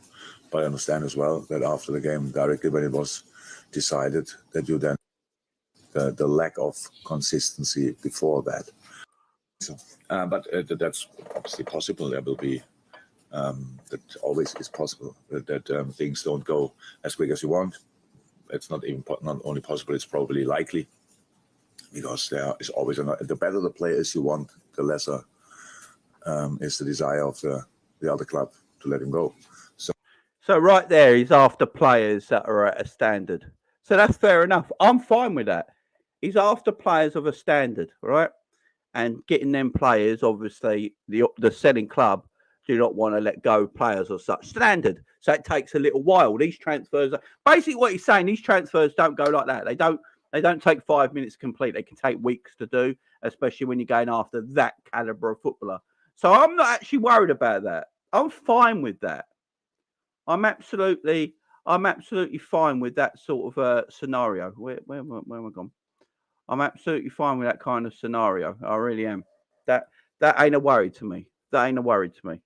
[SPEAKER 4] But I understand as well that after the game, directly when it was decided, that you then the lack of consistency before that. So, but that's obviously possible. There will be that always is possible that things don't go as quick as you want. It's not only possible; it's probably likely, because there is always the better the player is you want, the lesser is the desire of the other club to let him go.
[SPEAKER 1] So right there, he's after players that are at a standard. So that's fair enough. I'm fine with that. He's after players of a standard, right? And getting them players, obviously, the selling club do not want to let go players of such standard. So it takes a little while. These transfers, basically what he's saying, these transfers don't go like that. They don't take 5 minutes to complete. They can take weeks to do, especially when you're going after that caliber of footballer. So I'm not actually worried about that. I'm fine with that. I'm absolutely fine with that sort of scenario. Where am I gone? I'm absolutely fine with that kind of scenario. I really am. That ain't a worry to me. That ain't a worry to me.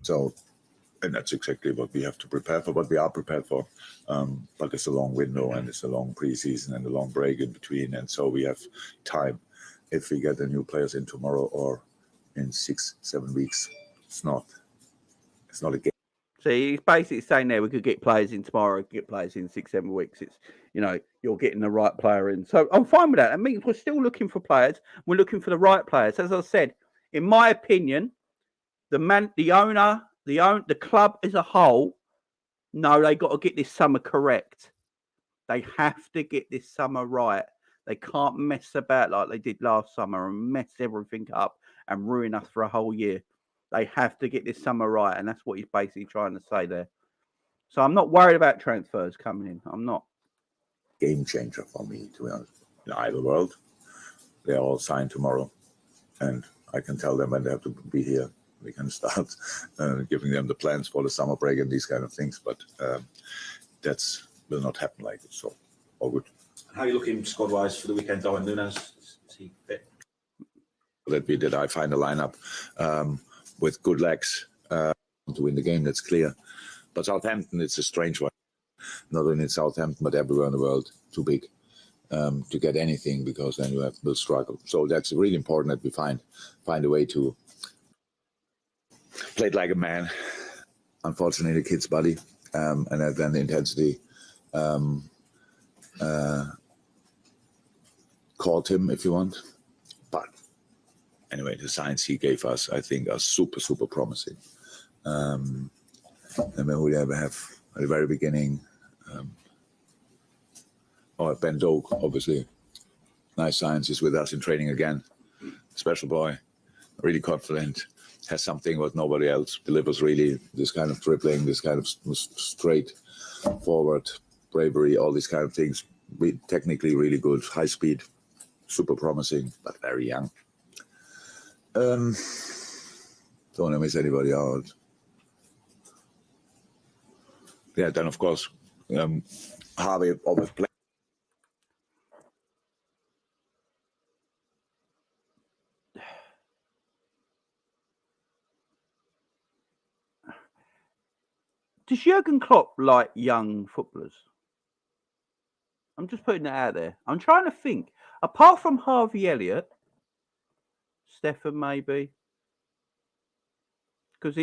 [SPEAKER 4] So, and that's exactly what we have to prepare for, what we are prepared for. But it's a long window and it's a long preseason and a long break in between. And so we have time. If we get the new players in tomorrow or in 6-7 weeks, it's not a game.
[SPEAKER 1] So he's basically saying there we could get players in tomorrow, get players in 6-7 weeks. It's, you're getting the right player in. So I'm fine with that. That means we're still looking for players. We're looking for the right players. As I said, in my opinion, the owner, the club as a whole, no, they got to get this summer correct. They have to get this summer right. They can't mess about like they did last summer and mess everything up and ruin us for a whole year. They have to get this summer right, and that's what he's basically trying to say there. So I'm not worried about transfers coming in. I'm not.
[SPEAKER 4] Game changer for me, to be honest. In the ideal world, they're all signed tomorrow, and I can tell them when they have to be here. We can start giving them the plans for the summer break and these kind of things, but that will not happen like this. So, all good.
[SPEAKER 2] How are you looking squad-wise for the weekend, Darwin Núñez? Is he fit?
[SPEAKER 4] That I find a lineup with good legs to win the game. That's clear. But Southampton, it's a strange one. Not only in Southampton, but everywhere in the world, too big to get anything, because then you will struggle. So that's really important that we find a way to play it like a man. Unfortunately, the kid's body and then the intensity caught him, if you want. But anyway, the signs he gave us, I think, are super, super promising. And then we have at the very beginning, Ben Doak, obviously. Nice signs. He's with us in training again. Special boy. really confident, has something what nobody else delivers really, this kind of dribbling, this kind of straight forward bravery, all these kind of things. Technically really good, high speed, super promising, but very young. Don't want to miss anybody out. Yeah, then of course, Harvey always played.
[SPEAKER 1] Does Jurgen Klopp like young footballers? I'm just putting that out there. I'm trying to think. Apart from Harvey Elliott, Stefan maybe. Because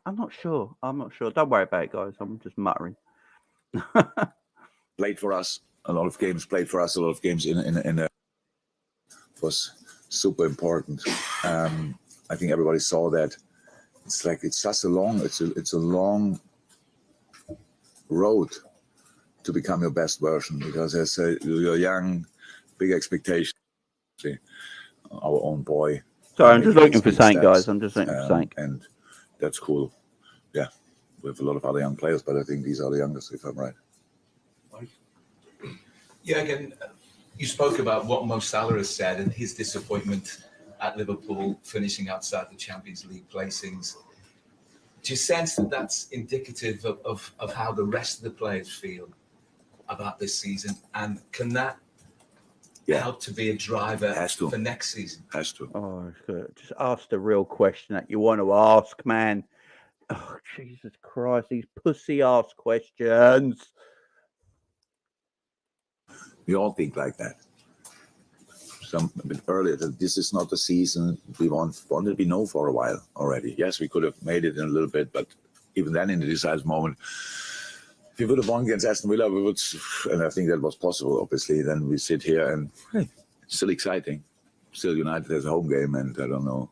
[SPEAKER 1] I'm not sure. Don't worry about it, guys. I'm just muttering.
[SPEAKER 4] Played for us a lot of games. Played for us a lot of games in was super important. I think everybody saw that. It's like it's just a long road to become your best version, because as you're young, big expectations. Our own boy.
[SPEAKER 1] Sorry, I'm just looking for something, guys. I'm just looking for something.
[SPEAKER 4] And that's cool. Yeah, we have a lot of other young players, but I think these are the youngest, if I'm right.
[SPEAKER 6] Yeah, again, you spoke about what Mo Salah has said and his disappointment at Liverpool finishing outside the Champions League placings. Do you sense that that's indicative of how the rest of the players feel about this season? And can that help to be a driver for next season?
[SPEAKER 4] Has to.
[SPEAKER 1] Oh, just ask the real question that you want to ask, man. Oh, Jesus Christ, these pussy-ass questions.
[SPEAKER 4] We all think like that. A bit earlier, that this is not the season we wanted. We know for a while already. Yes, we could have made it in a little bit, but even then, in the decisive moment, if we would have won against Aston Villa, we would, and I think that was possible. Obviously, then we sit here and it's still exciting. Still, United has a home game, and I don't know.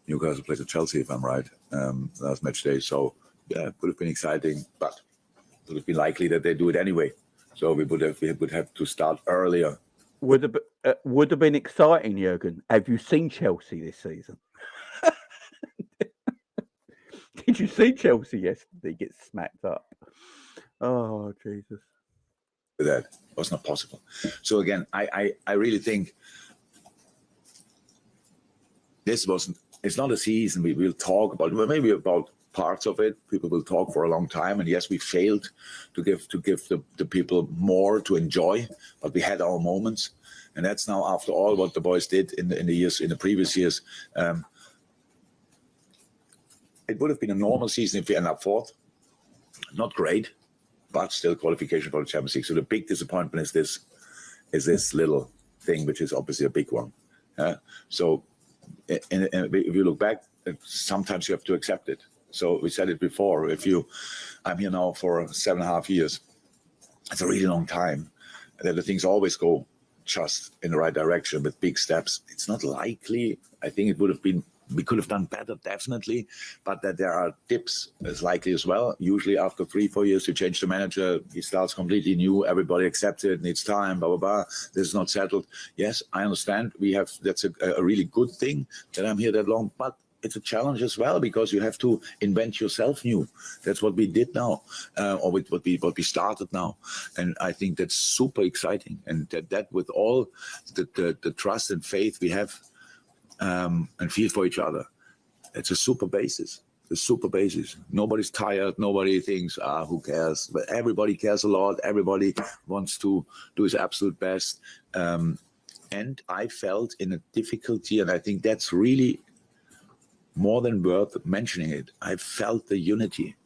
[SPEAKER 4] Newcastle plays at Chelsea, if I'm right, last match day. So yeah, it would have been exciting, but it would have been likely that they do it anyway. So we would have to start earlier.
[SPEAKER 1] Would have been exciting, Jurgen. Have you seen Chelsea this season? Did you see Chelsea yesterday get smacked up? Oh, Jesus.
[SPEAKER 4] That was not possible. So again, I really think it's not a season. We will talk about, maybe about parts of it. People will talk for a long time. And yes, we failed to give the people more to enjoy, but we had our moments. And that's now, after all what the boys did in the previous years. It would have been a normal season if we end up fourth. Not great, but still qualification for the Champions League. So the big disappointment is this little thing, which is obviously a big one. So if you look back, sometimes you have to accept it. So we said it before. I'm here now for 7.5 years. It's a really long time. The things always go just in the right direction with big steps. It's not likely. I think it would have been. We could have done better, definitely, but that there are dips is likely as well. Usually after 3-4 years, you change the manager, he starts completely new, everybody accepts it, needs time, blah, blah, blah. This is not settled. Yes, I understand. That's a really good thing that I'm here that long, but it's a challenge as well, because you have to invent yourself new. That's what we did now, or with what we started now. And I think that's super exciting. And that with all the trust and faith we have, and feel for each other. It's a super basis. Nobody's tired. Nobody thinks, who cares? But everybody cares a lot. Everybody wants to do his absolute best. And I felt in a difficulty, and I think that's really more than worth mentioning it. I felt the unity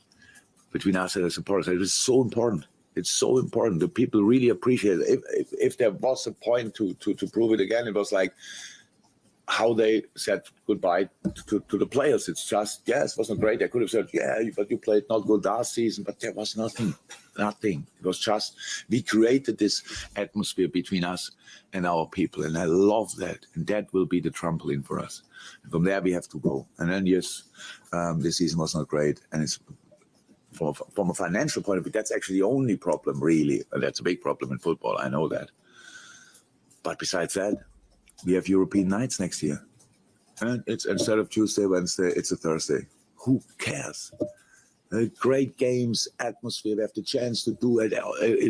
[SPEAKER 4] between us as supporters. It was so important. It's so important. The people really appreciate it. If there was a point to prove it again, it was like how they said goodbye to the players. It's just, yes, it wasn't great. I could have said, yeah, but you played not good last season, but there was nothing. It was just, we created this atmosphere between us and our people. And I love that. And that will be the trampoline for us. And from there, we have to go. And then, yes, this season was not great. And it's from a financial point of view, that's actually the only problem, really. And that's a big problem in football. I know that. But besides that, we have European nights next year. And it's instead of Tuesday, Wednesday, it's a Thursday. Who cares? Great games, atmosphere. We have the chance to do it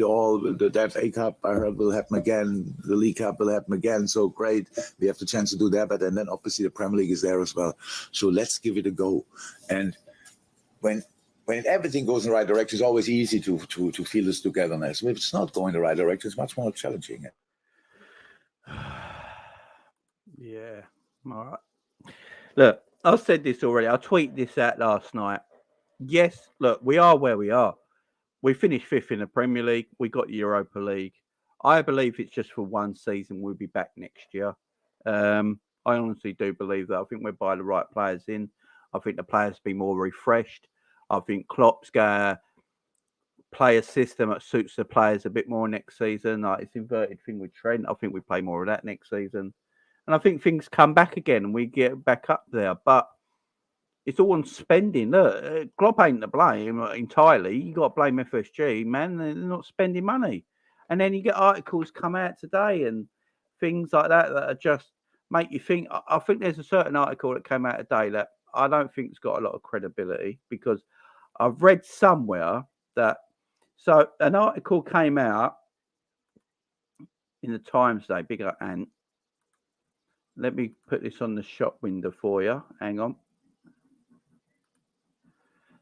[SPEAKER 4] all. The FA Cup, I heard, will happen again. The League Cup will happen again. So great. We have the chance to do that. But and then obviously the Premier League is there as well. So let's give it a go. And when everything goes in the right direction, it's always easy to feel this togetherness. If it's not going in the right direction, it's much more challenging.
[SPEAKER 1] Yeah. All right. Look, I said this already. I tweeted this out last night. Yes, look, we are where we are. We finished 5th in the Premier League. We got the Europa League. I believe it's just for one season. We'll be back next year. I honestly do believe that. I think we're buying the right players in. I think the players be more refreshed. I think Klopp's going to play a system that suits the players a bit more next season. Like it's inverted thing with Trent. I think we play more of that next season. And I think things come back again and we get back up there. But it's all on spending. Look, Klopp ain't to blame entirely. You got to blame FSG, man. They're not spending money. And then you get articles come out today and things like that are just make you think. I think there's a certain article that came out today that I don't think it's got a lot of credibility because I've read somewhere that so an article came out in the Times today. Big up, Ant. Let me put this on the shop window for you. Hang on.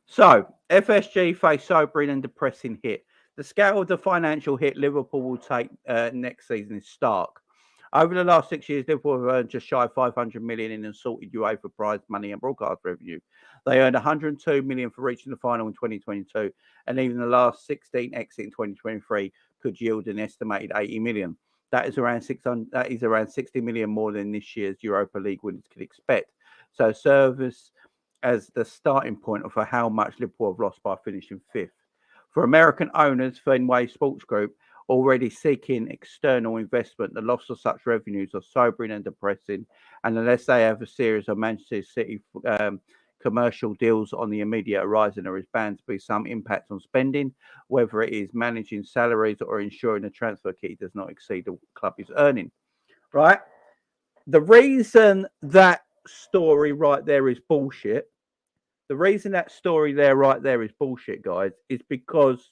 [SPEAKER 1] So, FSG face sobering and depressing hit. The scale of the financial hit Liverpool will take next season is stark. Over the last 6 years, Liverpool have earned just shy of 500 million in assorted UEFA prize money and broadcast revenue. They earned 102 million for reaching the final in 2022, and even the last 16 exit in 2023 could yield an estimated 80 million. That is around 60 million more than this year's Europa League winners could expect. So, service as the starting point for how much Liverpool have lost by finishing 5th. For American owners, Fenway Sports Group, already seeking external investment, the loss of such revenues are sobering and depressing. And unless they have a series of Manchester City commercial deals on the immediate horizon, there is bound to be some impact on spending, whether it is managing salaries or ensuring the transfer key does not exceed the club is earning. Right? The reason that story right there is bullshit. The reason that story there right there is bullshit, guys, is because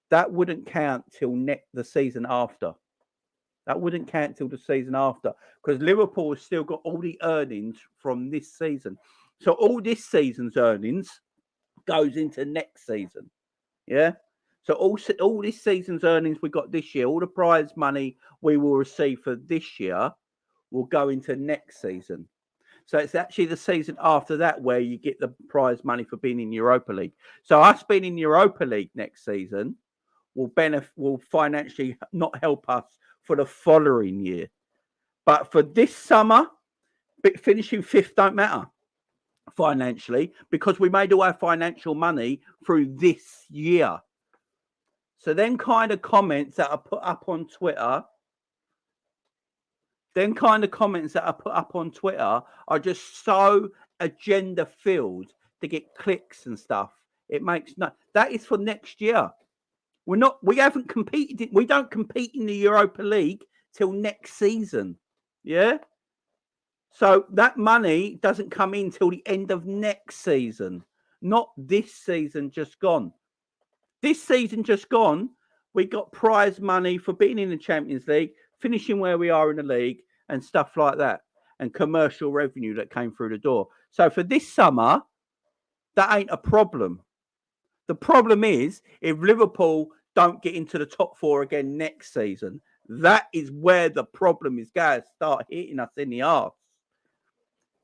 [SPEAKER 1] that wouldn't count till the season after. That wouldn't count till the season after because Liverpool has still got all the earnings from this season. So all this season's earnings goes into next season. Yeah. So all this season's earnings we got this year, all the prize money we will receive for this year will go into next season. So it's actually the season after that where you get the prize money for being in Europa League. So us being in Europa League next season will financially not help us for the following year. But for this summer, finishing 5th don't matter financially because we made all our financial money through this year. So then kind of comments that are put up on Twitter are just so agenda filled to get clicks and stuff. It makes that is for next year. We haven't competed. We don't compete in the Europa League till next season. Yeah. So that money doesn't come in till the end of next season, not this season just gone. This season just gone, we got prize money for being in the Champions League, finishing where we are in the league and stuff like that, and commercial revenue that came through the door. So for this summer, that ain't a problem. The problem is if Liverpool don't get into the top 4 again next season, that is where the problem is going to start hitting us in the arse.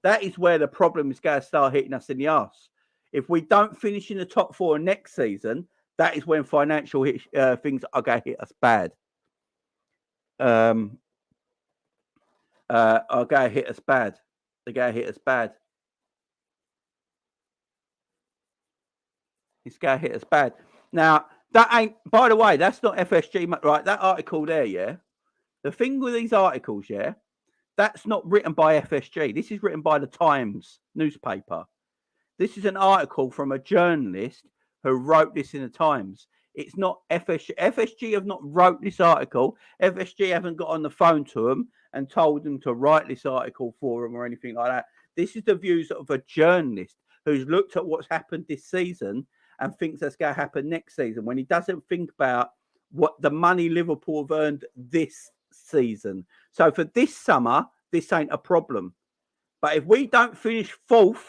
[SPEAKER 1] That is where the problem is going to start hitting us in the arse. If we don't finish in the top 4 next season, that is when financial things are going to hit us bad. Are going to hit us bad. They're going to hit us bad. It's going to hit us bad. Now, that ain't, by the way, that's not FSG, right? That article there, yeah? The thing with these articles, yeah? That's not written by FSG. This is written by the Times newspaper. This is an article from a journalist who wrote this in the Times. It's not FSG. FSG have not wrote this article. FSG haven't got on the phone to them and told them to write this article for them or anything like that. This is the views of a journalist who's looked at what's happened this season and thinks that's going to happen next season, when he doesn't think about what the money Liverpool have earned this season. So for this summer, this ain't a problem. But if we don't finish 4th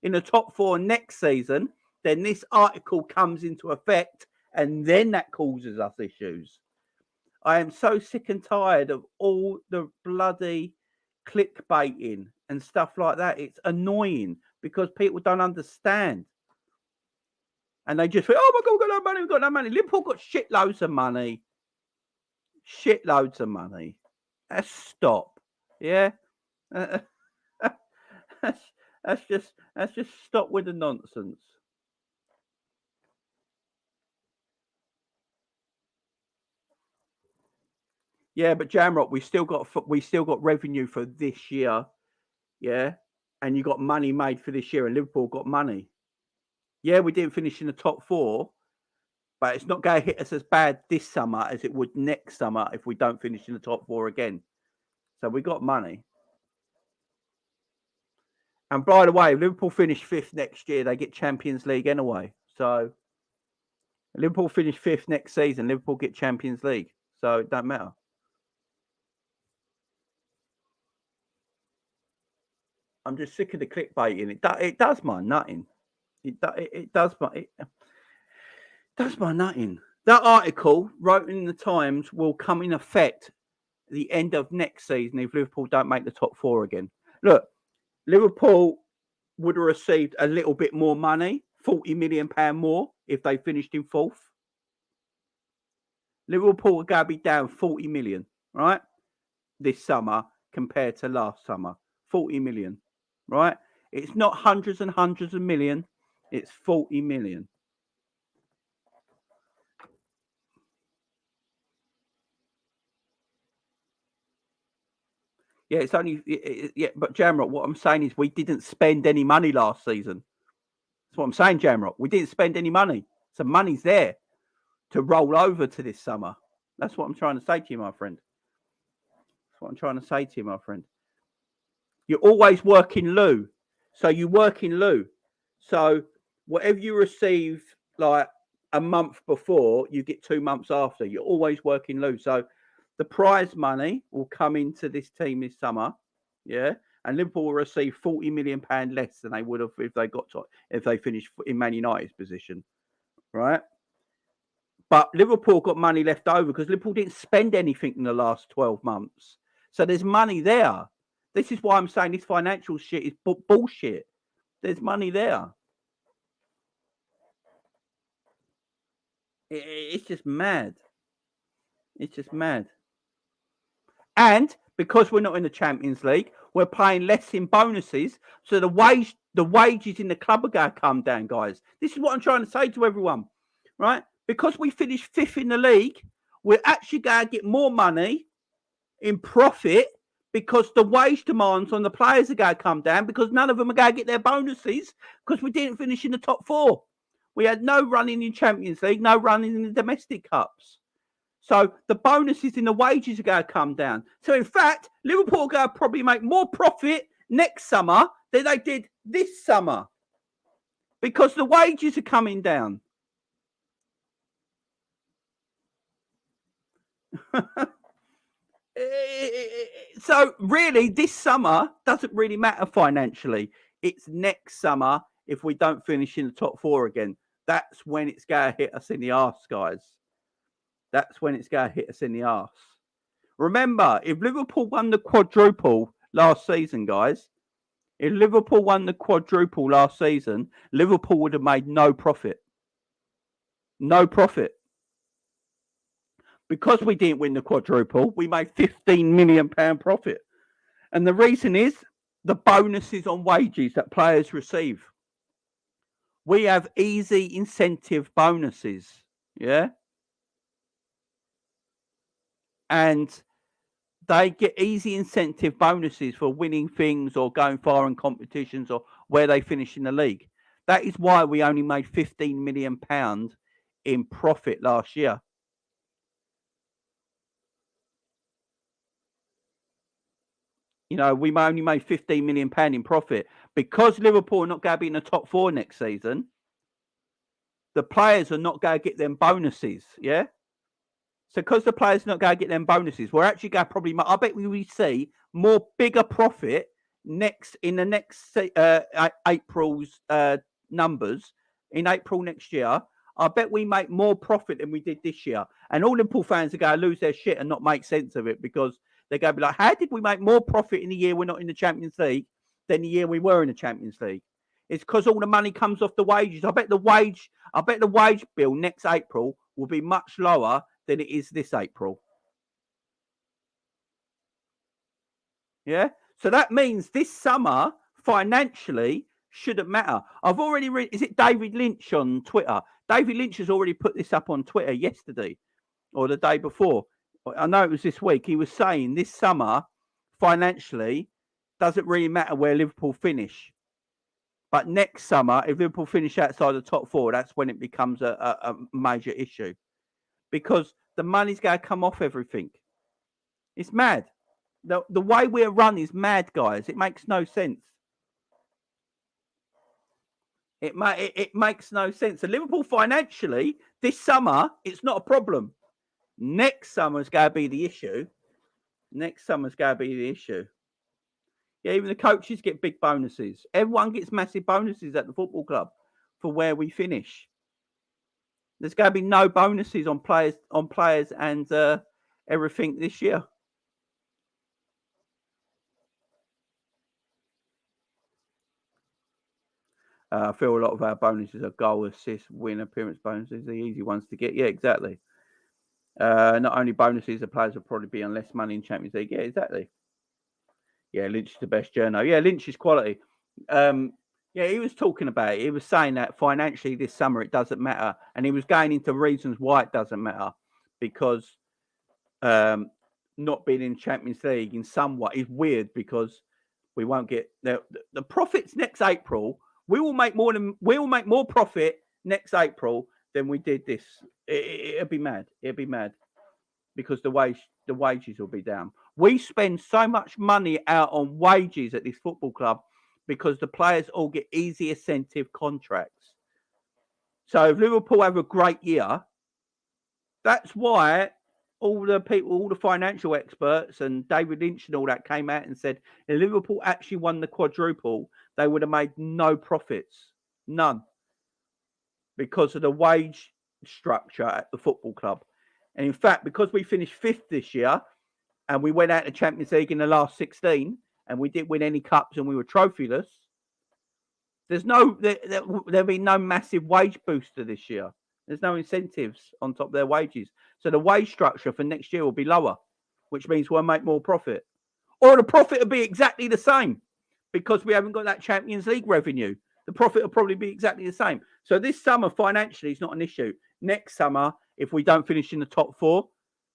[SPEAKER 1] in the top 4 next season, then this article comes into effect, and then that causes us issues. I am so sick and tired of all the bloody clickbaiting and stuff like that. It's annoying because people don't understand. And they just think, oh my God, we've got no money, we've got no money. Liverpool got shitloads of money. Shitloads of money. Let's stop. Yeah? That's just stop with the nonsense. Yeah, but Jamrock, we still got revenue for this year. Yeah. And you got money made for this year, and Liverpool got money. Yeah, we didn't finish in the top 4, but it's not going to hit us as bad this summer as it would next summer if we don't finish in the top 4 again. So we got money. And by the way, if Liverpool finish 5th next year, they get Champions League anyway. So Liverpool finish 5th next season, Liverpool get Champions League. So it don't matter. I'm just sick of the clickbaiting. It does my nutting. It does my nutting. That article wrote in the Times will come in effect at the end of next season if Liverpool don't make the top 4 again. Look, Liverpool would have received a little bit more money, £40 million more, if they finished in 4th. Liverpool are going to be down 40 million, right, this summer compared to last summer. 40 million, right? It's not hundreds and hundreds of million. It's 40 million. Yeah, it's only... Yeah, but Jamrock, what I'm saying is we didn't spend any money last season. That's what I'm saying, Jamrock. We didn't spend any money. So money's there to roll over to this summer. That's what I'm trying to say to you, my friend. That's what I'm trying to say to you, my friend. You're always working lieu. So you work in lieu. So whatever you receive like a month before, you get 2 months after. You're always working lieu. So the prize money will come into this team this summer. Yeah. And Liverpool will receive £40 million less than they would have if they finished in Man United's position. Right. But Liverpool got money left over because Liverpool didn't spend anything in the last 12 months. So there's money there. This is why I'm saying this financial shit is bullshit. There's money there. It's just mad. It's just mad. And because we're not in the Champions League, we're paying less in bonuses. So the wages in the club are going to come down, guys. This is what I'm trying to say to everyone, right? Because we finished 5th in the league, we're actually going to get more money in profit because the wage demands on the players are going to come down because none of them are going to get their bonuses because we didn't finish in the top 4. We had no running in Champions League, no running in the domestic cups. So the bonuses in the wages are going to come down. So in fact, Liverpool are going to probably make more profit next summer than they did this summer because the wages are coming down. So really, this summer doesn't really matter financially. It's next summer if we don't finish in the top 4 again. That's when it's going to hit us in the arse, guys. That's when it's going to hit us in the arse. Remember, if Liverpool won the quadruple last season, guys, if Liverpool won the quadruple last season, Liverpool would have made no profit. No profit. Because we didn't win the quadruple, we made £15 million profit. And the reason is the bonuses on wages that players receive. We have easy incentive bonuses. Yeah. And they get easy incentive bonuses for winning things or going far in competitions or where they finish in the league. That is why we only made £15 million in profit last year. You know, we only made £15 million in profit. Because Liverpool are not going to be in the top 4 next season, the players are not going to get them bonuses, yeah? So because the players are not going to get them bonuses, we're actually going to probably, I bet we will see more bigger profit in the next April's numbers, in April next year. I bet we make more profit than we did this year. And all Liverpool fans are going to lose their shit and not make sense of it, because they're going to be like, how did we make more profit in the year we're not in the Champions League than the year we were in the Champions League? It's because all the money comes off the wages. I bet the wage bill next April will be much lower than it is this April. Yeah? So that means this summer, financially, shouldn't matter. I've already read, is it David Lynch on Twitter? David Lynch has already put this up on Twitter yesterday or the day before. I know it was this week. He was saying this summer, financially, doesn't really matter where Liverpool finish. But next summer, if Liverpool finish outside the top 4, that's when it becomes a major issue. Because the money's going to come off everything. It's mad. The way we're run is mad, guys. It makes no sense. It makes no sense. So Liverpool financially, this summer, it's not a problem. Next summer is going to be the issue. Yeah, even the coaches get big bonuses. Everyone gets massive bonuses at the football club for where we finish. There's going to be no bonuses on players and everything this year. I feel a lot of our bonuses are goal, assist, win, appearance bonuses. The easy ones to get. Yeah, exactly. Not only bonuses, the players will probably be on less money in Champions League. Yeah, exactly. Yeah, Lynch is the best journo. Yeah, Lynch is quality. Yeah, he was talking about it. He was saying that financially this summer it doesn't matter. And he was going into reasons why it doesn't matter. Because not being in Champions League in some way is weird, because we won't get the profits next April. We will make more profit next April than we did this. It'll be mad. It'll be mad. Because the wages will be down. We spend so much money out on wages at this football club because the players all get easy incentive contracts. So if Liverpool have a great year, that's why all the financial experts and David Lynch and all that came out and said if Liverpool actually won the quadruple, they would have made no profits. None. Because of the wage structure at the football club. And in fact, because we finished 5th this year and we went out to Champions League in the last 16 and we didn't win any cups and we were trophyless, there'll be no massive wage booster this year. There's no incentives on top of their wages. So the wage structure for next year will be lower, which means we'll make more profit. Or the profit will be exactly the same because we haven't got that Champions League revenue. The profit will probably be exactly the same. So this summer, financially, is not an issue. Next summer, if we don't finish in the top 4,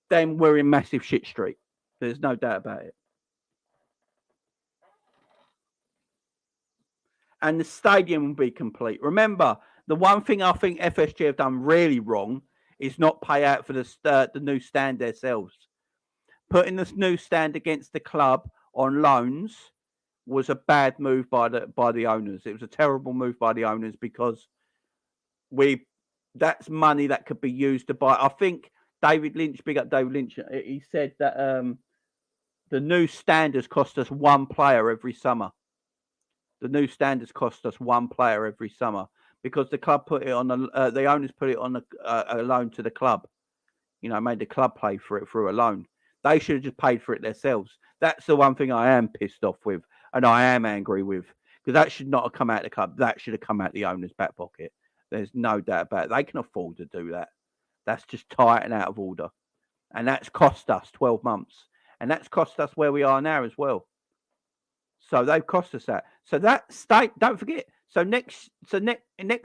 [SPEAKER 1] then we're in massive shit street. There's no doubt about it. And the stadium will be complete. Remember, the one thing I think FSG have done really wrong is not pay out for the new stand themselves. Putting this new stand against the club on loans was a bad move by the owners. It was a terrible move by the owners because that's money that could be used to buy. I think David Lynch, big up David Lynch, he said that the new standards cost us 1 player every summer. The new standards cost us 1 player every summer because the club put it on the owners put it on a loan to the club. You know, made the club pay for it through a loan. They should have just paid for it themselves. That's the one thing I am pissed off with and I am angry with, because that should not have come out of the club. That should have come out the owner's back pocket. There's no doubt about it. They can afford to do that. That's just tight and out of order. And that's cost us 12 months. And that's cost us where we are now as well. So they've cost us that. So that don't forget. So next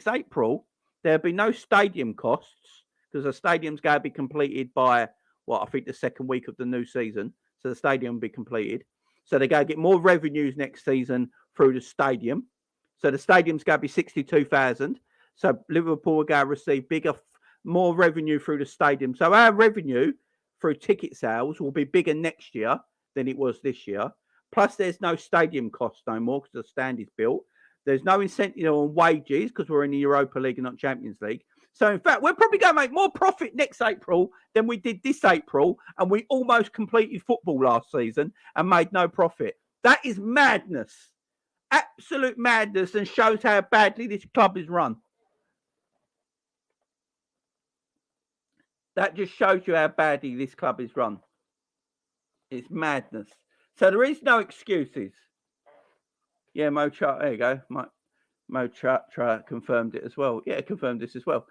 [SPEAKER 1] April, there'll be no stadium costs because the stadium's going to be completed by, I think the second week of the new season. So the stadium will be completed. So they're going to get more revenues next season through the stadium. So the stadium's going to be 62,000. So Liverpool are going to receive more revenue through the stadium. So our revenue through ticket sales will be bigger next year than it was this year. Plus, there's no stadium costs no more because the stand is built. There's no incentive on wages because we're in the Europa League and not Champions League. So, in fact, we're probably going to make more profit next April than we did this April. And we almost completed football last season and made no profit. That is madness. Absolute madness, and shows how badly this club is run. That just shows you how badly this club is run. It's madness. So there is no excuses. Yeah, Mo Chart, there you go. Mo Chart confirmed it as well. Yeah, confirmed this as well.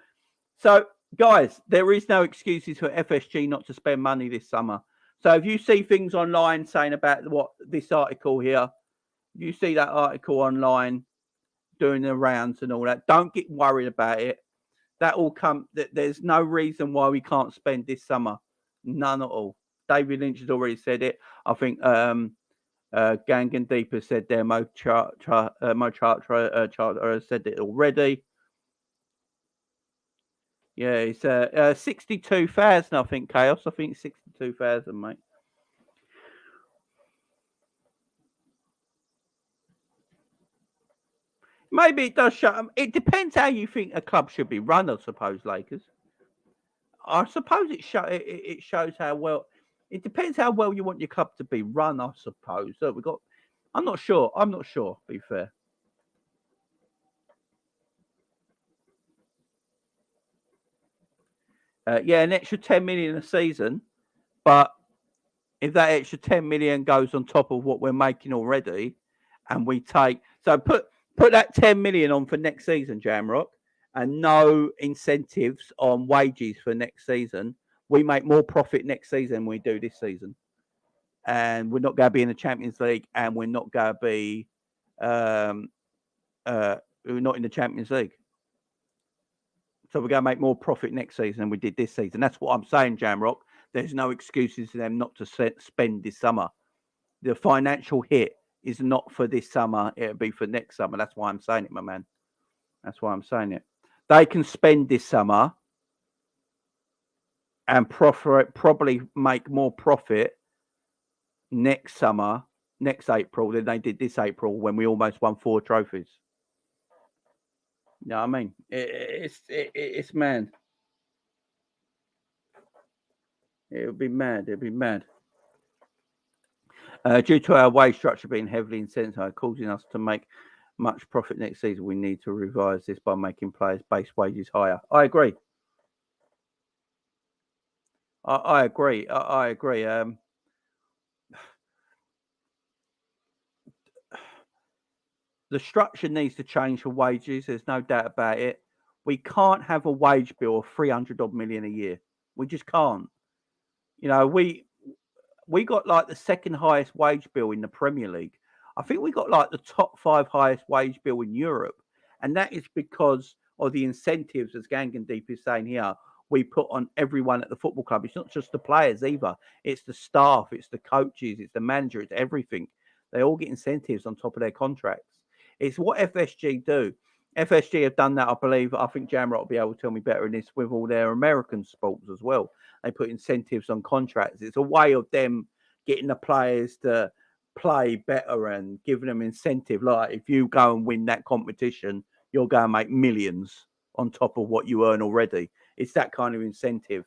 [SPEAKER 1] So, guys, there is no excuses for FSG not to spend money this summer. So if you see things online saying about what this article here, if you see that article online doing the rounds and all that, don't get worried about it. That will come. There's no reason why we can't spend this summer. None at all. David Lynch has already said it. I think Gangan Deep has said there. Mo Chart has said it already. Yeah, it's 62,000. I think Chaos. I think 62,000, mate. Maybe it does show. It depends how you think a club should be run, I suppose, Lakers. I suppose it shows how well. It depends how well you want your club to be run, I suppose. So we got. I'm not sure. To be fair. Yeah, an extra 10 million a season, but if that extra 10 million goes on top of what we're making already, and we take put that 10 million on for next season, Jamrock, and no incentives on wages for next season, we make more profit next season than we do this season. And we're not going to be in the Champions League, and we're not going to be we're not in the Champions League. So we're going to make more profit next season than we did this season. That's what I'm saying, Jamrock. There's no excuses for them not to spend this summer. The financial hit is not for this summer. It'll be for next summer. That's why I'm saying it, my man. That's why I'm saying it. They can spend this summer and probably make more profit next summer, next April, than they did this April when we almost won 4 trophies. You know what I mean? It's mad. It would be mad. It'd be mad. Due to our wage structure being heavily incentivized, causing us to make much profit next season, we need to revise this by making players' base wages higher. I agree. I agree. I agree. The structure needs to change for wages. There's no doubt about it. We can't have a wage bill of 300 odd million a year. We just can't. You know, we got like the second highest wage bill in the Premier League. I think we got like the top 5 highest wage bill in Europe. And that is because of the incentives, as Gangan Deep is saying here, we put on everyone at the football club. It's not just the players either. It's the staff, it's the coaches, it's the manager, it's everything. They all get incentives on top of their contracts. It's what FSG do. FSG have done that, I believe. I think Jamrock will be able to tell me better in this with all their American sports as well. They put incentives on contracts. It's a way of them getting the players to play better and giving them incentive. Like if you go and win that competition, you're going to make millions on top of what you earn already. It's that kind of incentive.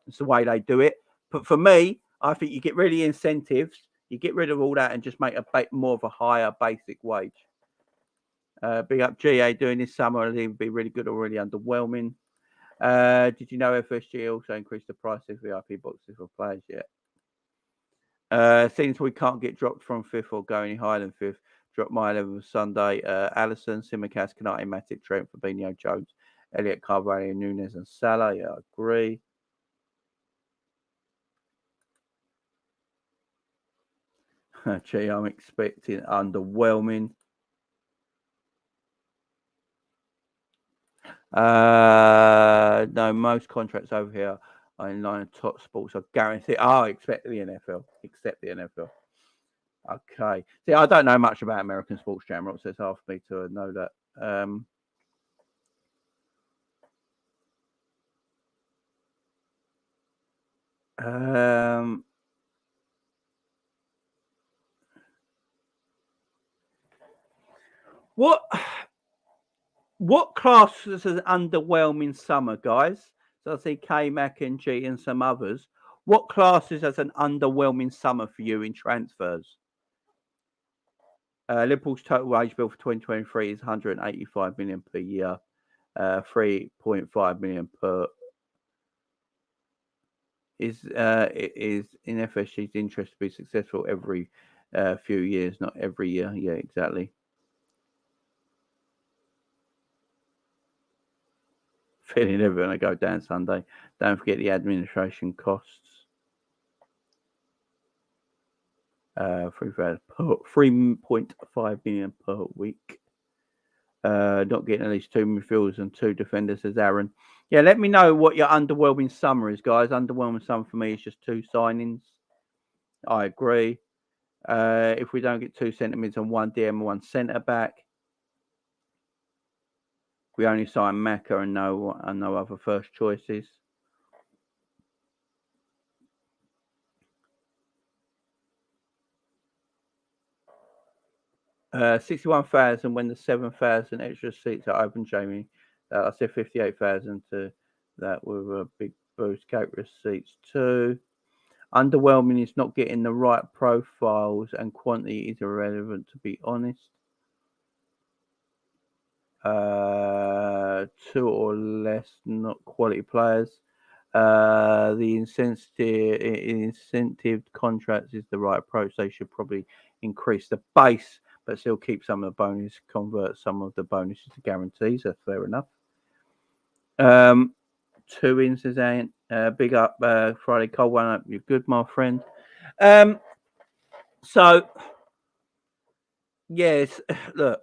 [SPEAKER 1] It's the way they do it. But for me, I think you get rid of the incentives, you get rid of all that and just make more of a higher basic wage. Big up GA doing this summer. I think it would be really good or really underwhelming. Did you know FSG also increased the price of VIP boxes for players yet? Since we can't get dropped from 5th or go any higher than 5th, drop my 11th Sunday. Allison, Simicast, Kanate, Matic, Trent, Fabinho, Jones, Elliot, Carvalho, Nunes, and Salah. Yeah, I agree. Gee, I'm expecting underwhelming. No, most contracts over here are in line with top sports. I guarantee. I expect the NFL. Except the NFL. Okay. See, I don't know much about American sports, Jamrock, so it's hard for me to know that. What class as an underwhelming summer, guys? So I see K, Mac, and G, and some others. What classes as an underwhelming summer for you in transfers? Liverpool's total wage bill for 2023 is 185 million per year, 3.5 million per. It is in FSG's interest to be successful every few years, not every year. Yeah, exactly. Feeling never going to go down Sunday. Don't forget the administration costs. 3.5 million per week. Not getting at least 2 midfielders and 2 defenders, says Aaron. Yeah, let me know what your underwhelming summer is, guys. Underwhelming summer for me is just 2 signings. I agree. If we don't get 2 centre mids and 1 DM and 1 centre back, we only sign Macca and no other first choices. Uh, 61,000 when the 7,000 extra seats are open, Jamie. I said 58,000 to that with a big boost. Caterers seats too. Underwhelming is not getting the right profiles and quantity is irrelevant, to be honest. 2 or less not quality players. The incentive contracts is the right approach. They should probably increase the base, but still keep some of the bonus, convert some of the bonuses to guarantees. That's fair enough. 2 in, says Ant. Big up, Friday Cold One up. You're good, my friend. So, yes, look,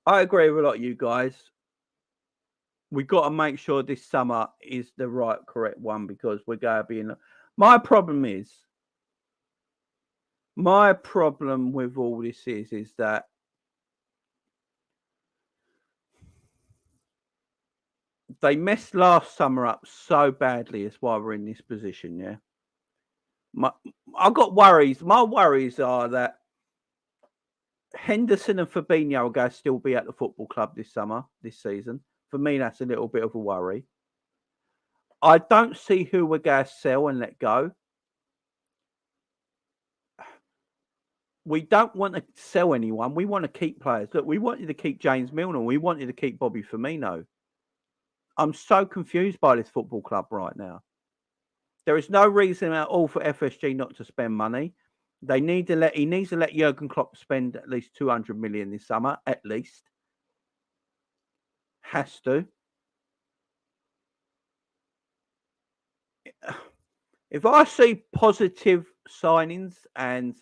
[SPEAKER 1] I agree with a lot of you guys. We've got to make sure this summer is the right, correct one because we're going to be in. My problem with all this is that they messed last summer up so badly. That's why we're in this position. Yeah, I've got worries. My worries are that Henderson and Fabinho are going to still be at the football club this season. For me, that's a little bit of a worry. I don't see who we're going to sell and let go. We don't want to sell anyone. We want to keep players. Look, we wanted to keep James Milner. We wanted to keep Bobby Firmino. I'm so confused by this football club right now. There is no reason at all for FSG not to spend money. He needs to let Jurgen Klopp spend at least 200 million this summer, at least. Has to. If I see positive signings and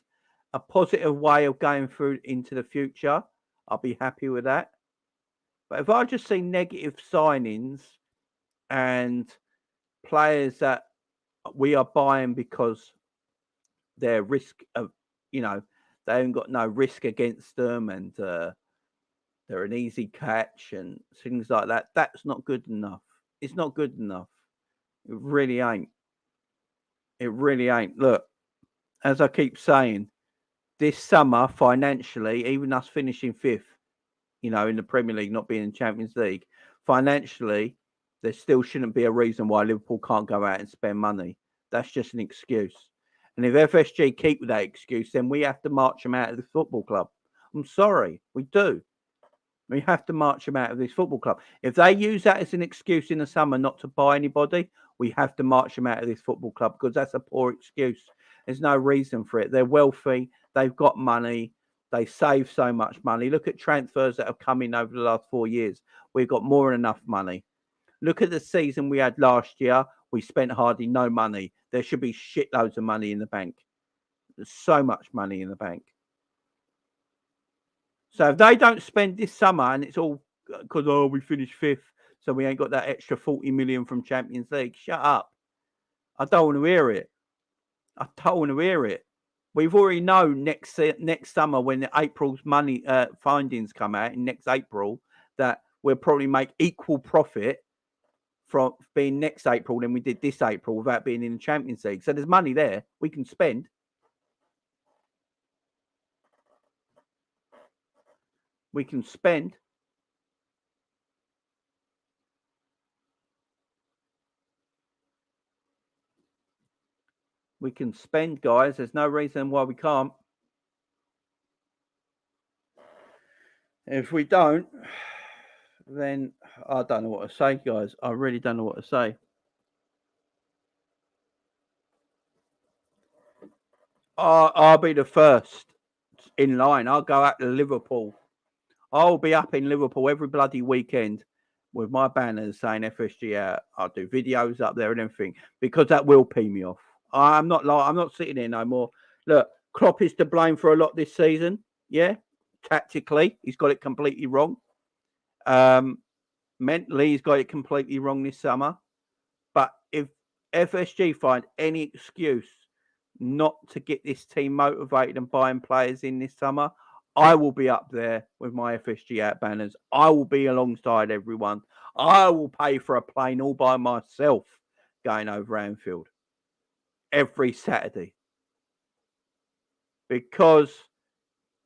[SPEAKER 1] a positive way of going through into the future, I'll be happy with that. But if I just see negative signings and players that we are buying because their risk of, they haven't got no risk against them and they're an easy catch and things like that, that's not good enough. It's not good enough. It really ain't. It really ain't. Look, as I keep saying, this summer, financially, even us finishing 5th, in the Premier League, not being in Champions League, financially, there still shouldn't be a reason why Liverpool can't go out and spend money. That's just an excuse. And if FSG keep with that excuse, then we have to march them out of the football club. I'm sorry, we do. We have to march them out of this football club. If they use that as an excuse in the summer not to buy anybody, we have to march them out of this football club because that's a poor excuse. There's no reason for it. They're wealthy. They've got money. They save so much money. Look at transfers that have come in over the last 4 years. We've got more than enough money. Look at the season we had last year. We spent hardly no money. There should be shitloads of money in the bank. There's so much money in the bank. So if they don't spend this summer and it's all because, we finished 5th, so we ain't got that extra 40 million from Champions League, shut up. I don't want to hear it. I don't want to hear it. We've already known next summer when April's money findings come out in next April that we'll probably make equal profit from being next April than we did this April without being in the Champions League. So there's money there we can spend. We can spend. We can spend, guys. There's no reason why we can't. If we don't, then I don't know what to say, guys. I really don't know what to say. I'll be the first in line. I'll go out to Liverpool. I'll be up in Liverpool every bloody weekend with my banners saying FSG out. I'll do videos up there and everything because that will pee me off. I'm not sitting here no more. Look, Klopp is to blame for a lot this season. Yeah, tactically, he's got it completely wrong. Mentally, he's got it completely wrong this summer. But if FSG find any excuse not to get this team motivated and buying players in this summer, I will be up there with my FSG out banners. I will be alongside everyone. I will pay for a plane all by myself going over Anfield every Saturday because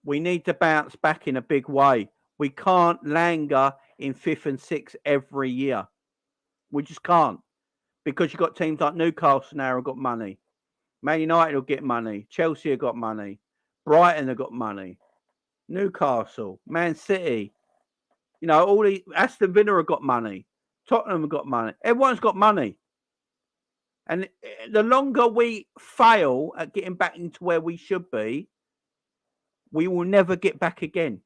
[SPEAKER 1] we need to bounce back in a big way. We can't languor in 5th and 6th every year. We just can't because you've got teams like Newcastle now who've got money. Man United will get money. Chelsea have got money. Brighton have got money. Newcastle, Man City, all the Aston Villa have got money. Tottenham have got money. Everyone's got money. And the longer we fail at getting back into where we should be, we will never get back again.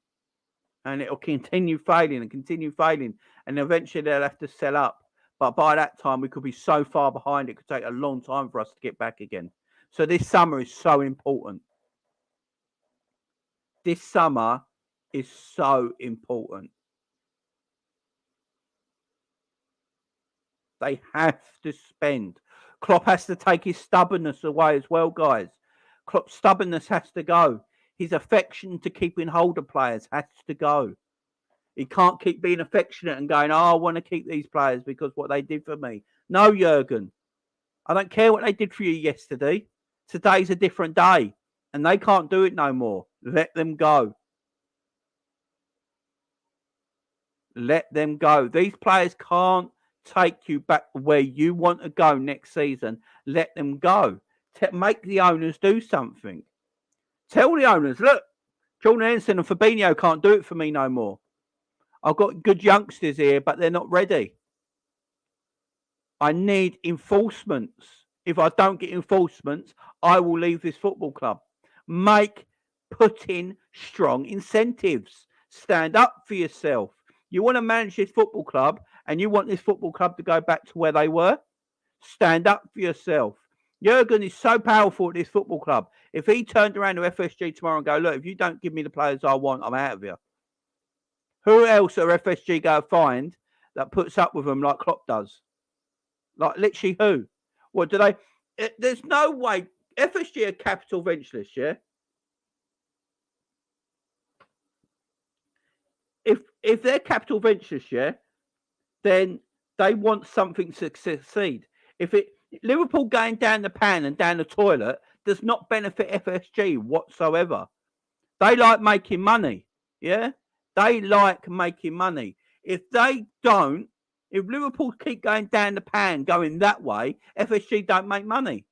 [SPEAKER 1] And it'll continue failing and continue failing. And eventually they'll have to sell up. But by that time, we could be so far behind, it could take a long time for us to get back again. So this summer is so important. This summer is so important. They have to spend. Klopp has to take his stubbornness away as well, guys. Klopp's stubbornness has to go. His affection to keeping hold of players has to go. He can't keep being affectionate and going, I want to keep these players because what they did for me. No, Jurgen. I don't care what they did for you yesterday. Today's a different day. And they can't do it no more. Let them go. Let them go. These players can't take you back where you want to go next season. Let them go. Make the owners do something. Tell the owners, look, Jordan Henderson and Fabinho can't do it for me no more. I've got good youngsters here, but they're not ready. I need enforcements. If I don't get enforcements, I will leave this football club. Put in strong incentives. Stand up for yourself. You want to manage this football club and you want this football club to go back to where they were? Stand up for yourself. Jurgen is so powerful at this football club. If he turned around to FSG tomorrow and go, look, if you don't give me the players I want, I'm out of here. Who else are FSG going to find that puts up with them like Klopp does? Like literally who? What do they? There's no way. FSG are capital ventures, yeah? If they're capital ventures, yeah, then they want something to succeed. Liverpool going down the pan and down the toilet does not benefit FSG whatsoever. They like making money, yeah? They like making money. If Liverpool keep going down the pan, going that way, FSG don't make money.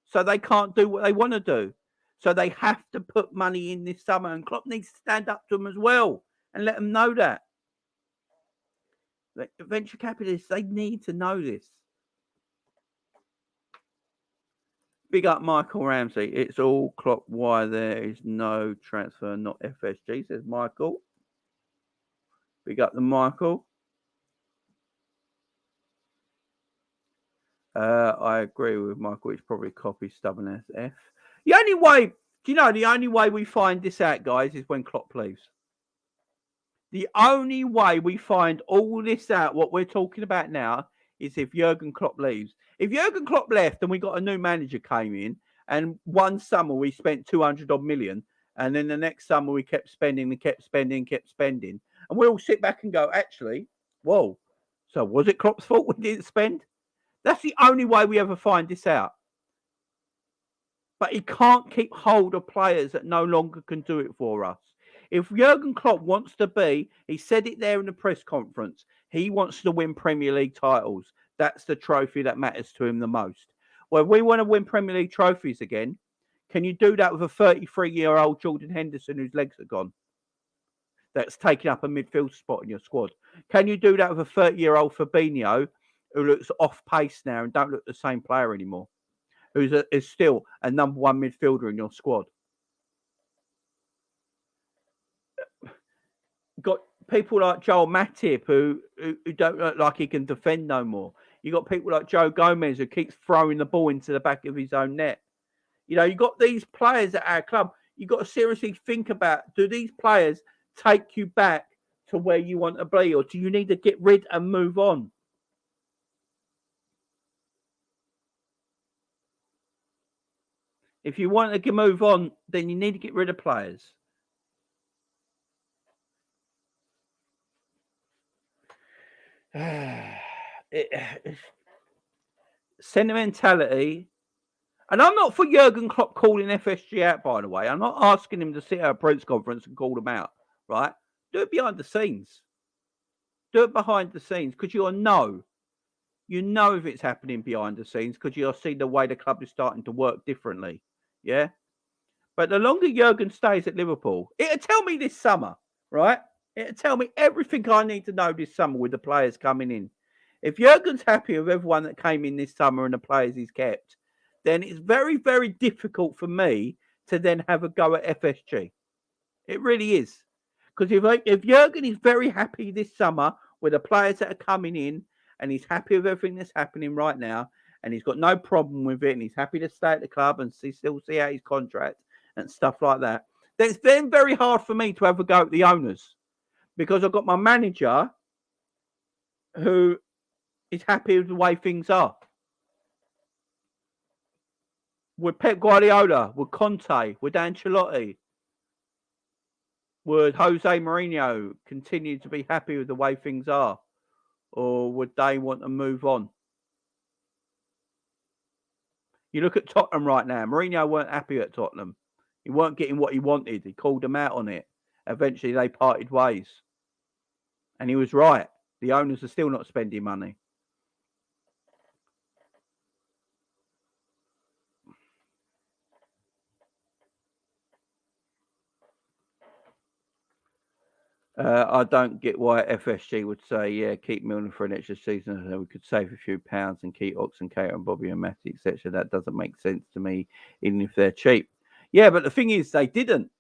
[SPEAKER 1] So they can't do what they want to do. So they have to put money in this summer, and Klopp needs to stand up to them as well and let them know that. The venture capitalists, they need to know this. Big up Michael Ramsey. It's all Klopp. Why there is no transfer, not FSG, says Michael. Big up the Michael. I agree with Michael. It's probably copy stubborn SF. The only way we find this out, guys, is when Klopp leaves. The only way we find all this out, what we're talking about now, is if Jurgen Klopp leaves. If Jurgen Klopp left and we got a new manager came in, and one summer we spent 200 odd million, and then the next summer we kept spending, and we all sit back and go, actually, whoa, So was it Klopp's fault we didn't spend? That's the only way we ever find this out. But he can't keep hold of players that no longer can do it for us. If Jurgen Klopp wants to be, he said it there in the press conference, he wants to win Premier League titles. That's the trophy that matters to him the most. Well, if we want to win Premier League trophies again, can you do that with a 33-year-old Jordan Henderson whose legs are gone? That's taking up a midfield spot in your squad. Can you do that with a 30-year-old Fabinho who looks off pace now and don't look the same player anymore? Is still a number one midfielder in your squad. Got people like Joel Matip who don't look like he can defend no more. You got people like Joe Gomez who keeps throwing the ball into the back of his own net. You know, you got these players at our club. You got to seriously think about, do these players take you back to where you want to be, or do you need to get rid and move on? If you want to move on, then you need to get rid of players. Sentimentality. And I'm not for Jurgen Klopp calling FSG out, by the way. I'm not asking him to sit at a press conference and call them out, right? Do it behind the scenes. Do it behind the scenes, because you know if it's happening behind the scenes, because you'll see the way the club is starting to work differently. Yeah? But the longer Jurgen stays at Liverpool, it'll tell me this summer, right? It'll tell me everything I need to know this summer with the players coming in. If Jurgen's happy with everyone that came in this summer and the players he's kept, then it's very, very difficult for me to then have a go at FSG. It really is. Because if Jurgen is very happy this summer with the players that are coming in, and he's happy with everything that's happening right now, and he's got no problem with it, and he's happy to stay at the club and still see out his contract and stuff like that, then it's then very hard for me to have a go at the owners, because I've got my manager who is happy with the way things are. With Pep Guardiola, with Conte, with Ancelotti, would Jose Mourinho continue to be happy with the way things are? Or would they want to move on? You look at Tottenham right now. Mourinho weren't happy at Tottenham. He weren't getting what he wanted. He called them out on it. Eventually, they parted ways. And he was right. The owners are still not spending money. I don't get why FSG would say, yeah, keep Milner for an extra season so we could save a few pounds and keep Oxencater and Bobby and Matty, etc. That doesn't make sense to me, even if they're cheap. Yeah, but the thing is, they didn't.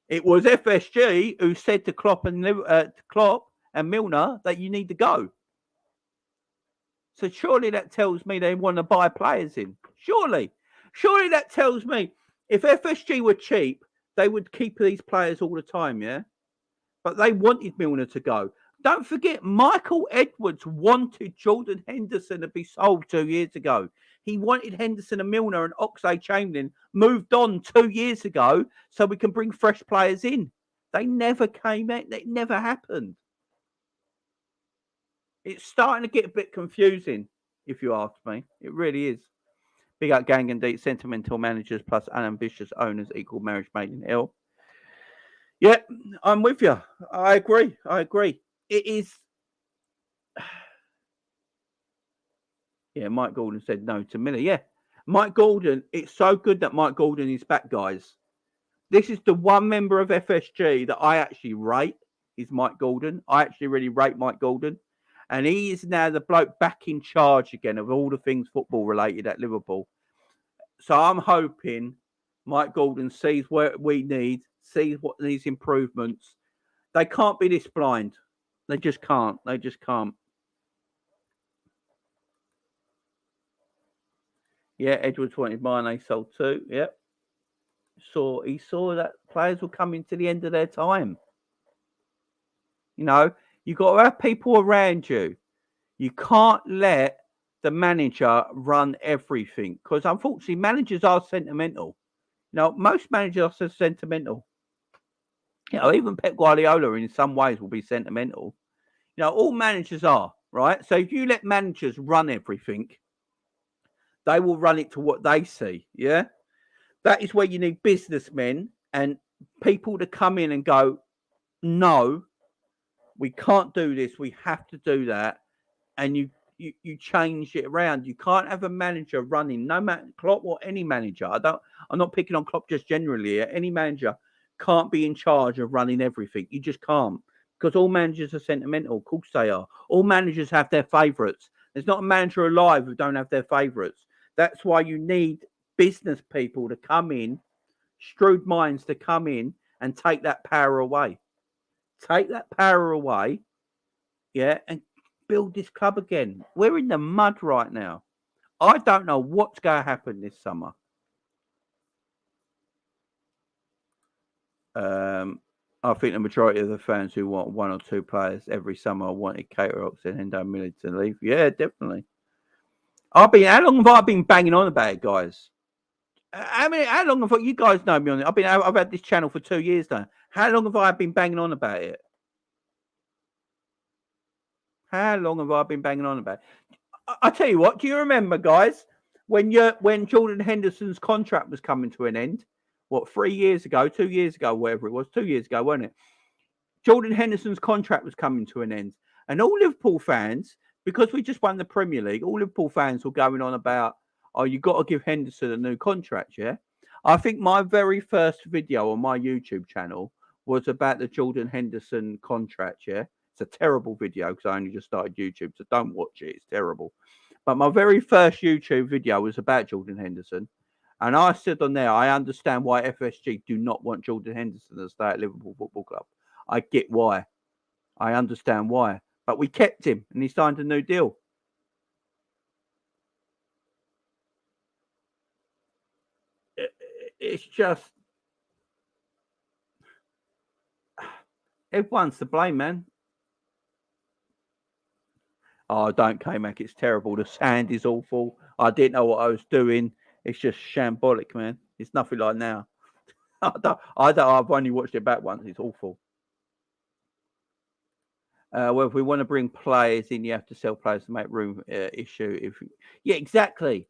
[SPEAKER 1] It was FSG who said to Klopp and Milner that you need to go. So surely that tells me they want to buy players in. Surely that tells me if FSG were cheap, they would keep these players all the time, yeah? But they wanted Milner to go. Don't forget, Michael Edwards wanted Jordan Henderson to be sold 2 years ago. He wanted Henderson and Milner, and Oxlade-Chamberlain moved on 2 years ago so we can bring fresh players in. They never came out. It never happened. It's starting to get a bit confusing, if you ask me. It really is. Big up Gang and Deep, sentimental managers plus unambitious owners equal marriage made in hell. Yeah, I'm with you. I agree. It is. Yeah, Mike Gordon said no to Miller. Yeah, Mike Gordon. It's so good that Mike Gordon is back, guys. This is the one member of FSG that I actually rate, is Mike Gordon. I actually really rate Mike Gordon. And he is now the bloke back in charge again of all the things football related at Liverpool. So I'm hoping Mike Gordon sees what we need, sees what needs improvements. They can't be this blind. They just can't. Yeah, Edwards wanted Mane sold too. Yep. He saw that players were coming to the end of their time. You know, you've got to have people around you. You can't let the manager run everything, because unfortunately managers are sentimental. You know, most managers are so sentimental. You know, even Pep Guardiola in some ways will be sentimental. You know, all managers are, right? So if you let managers run everything, they will run it to what they see. Yeah. That is where you need businessmen and people to come in and go, no, we can't do this. We have to do that. And you change it around. You can't have a manager running, no matter Klopp or any manager. I'm not picking on Klopp just generally. Any manager can't be in charge of running everything. You just can't, because all managers are sentimental. Of course they are. All managers have their favourites. There's not a manager alive who don't have their favourites. That's why you need business people to come in, shrewd minds to come in and take that power away. Take that power away, yeah, and build this club again. We're in the mud right now. I don't know what's going to happen this summer. I think the majority of the fans who want one or two players every summer wanted Cater and Hendo Millie to leave. Yeah, definitely. How long have I been banging on about it, guys? How long have you guys know me on it? I've had this channel for 2 years now. How long have I been banging on about it? How long have I been banging on about it? I tell you what, do you remember, guys, when Jordan Henderson's contract was coming to an end? What, 3 years ago, 2 years ago, whatever it was, 2 years ago, wasn't it? Jordan Henderson's contract was coming to an end. And all Liverpool fans, because we just won the Premier League, all Liverpool fans were going on about, oh, you got to give Henderson a new contract, yeah? I think my very first video on my YouTube channel was about the Jordan Henderson contract, yeah? It's a terrible video because I only just started YouTube, so don't watch it. It's terrible. But my very first YouTube video was about Jordan Henderson. And I said on there, I understand why FSG do not want Jordan Henderson to stay at Liverpool Football Club. I get why. I understand why. But we kept him and he signed a new deal. It's just... everyone's to blame, man. Oh, don't, K-Mac. It's terrible. The sand is awful. I didn't know what I was doing. It's just shambolic, man. It's nothing like now. I've only watched it back once. It's awful. Well, if we want to bring players in, you have to sell players to make room. Issue. Yeah, exactly.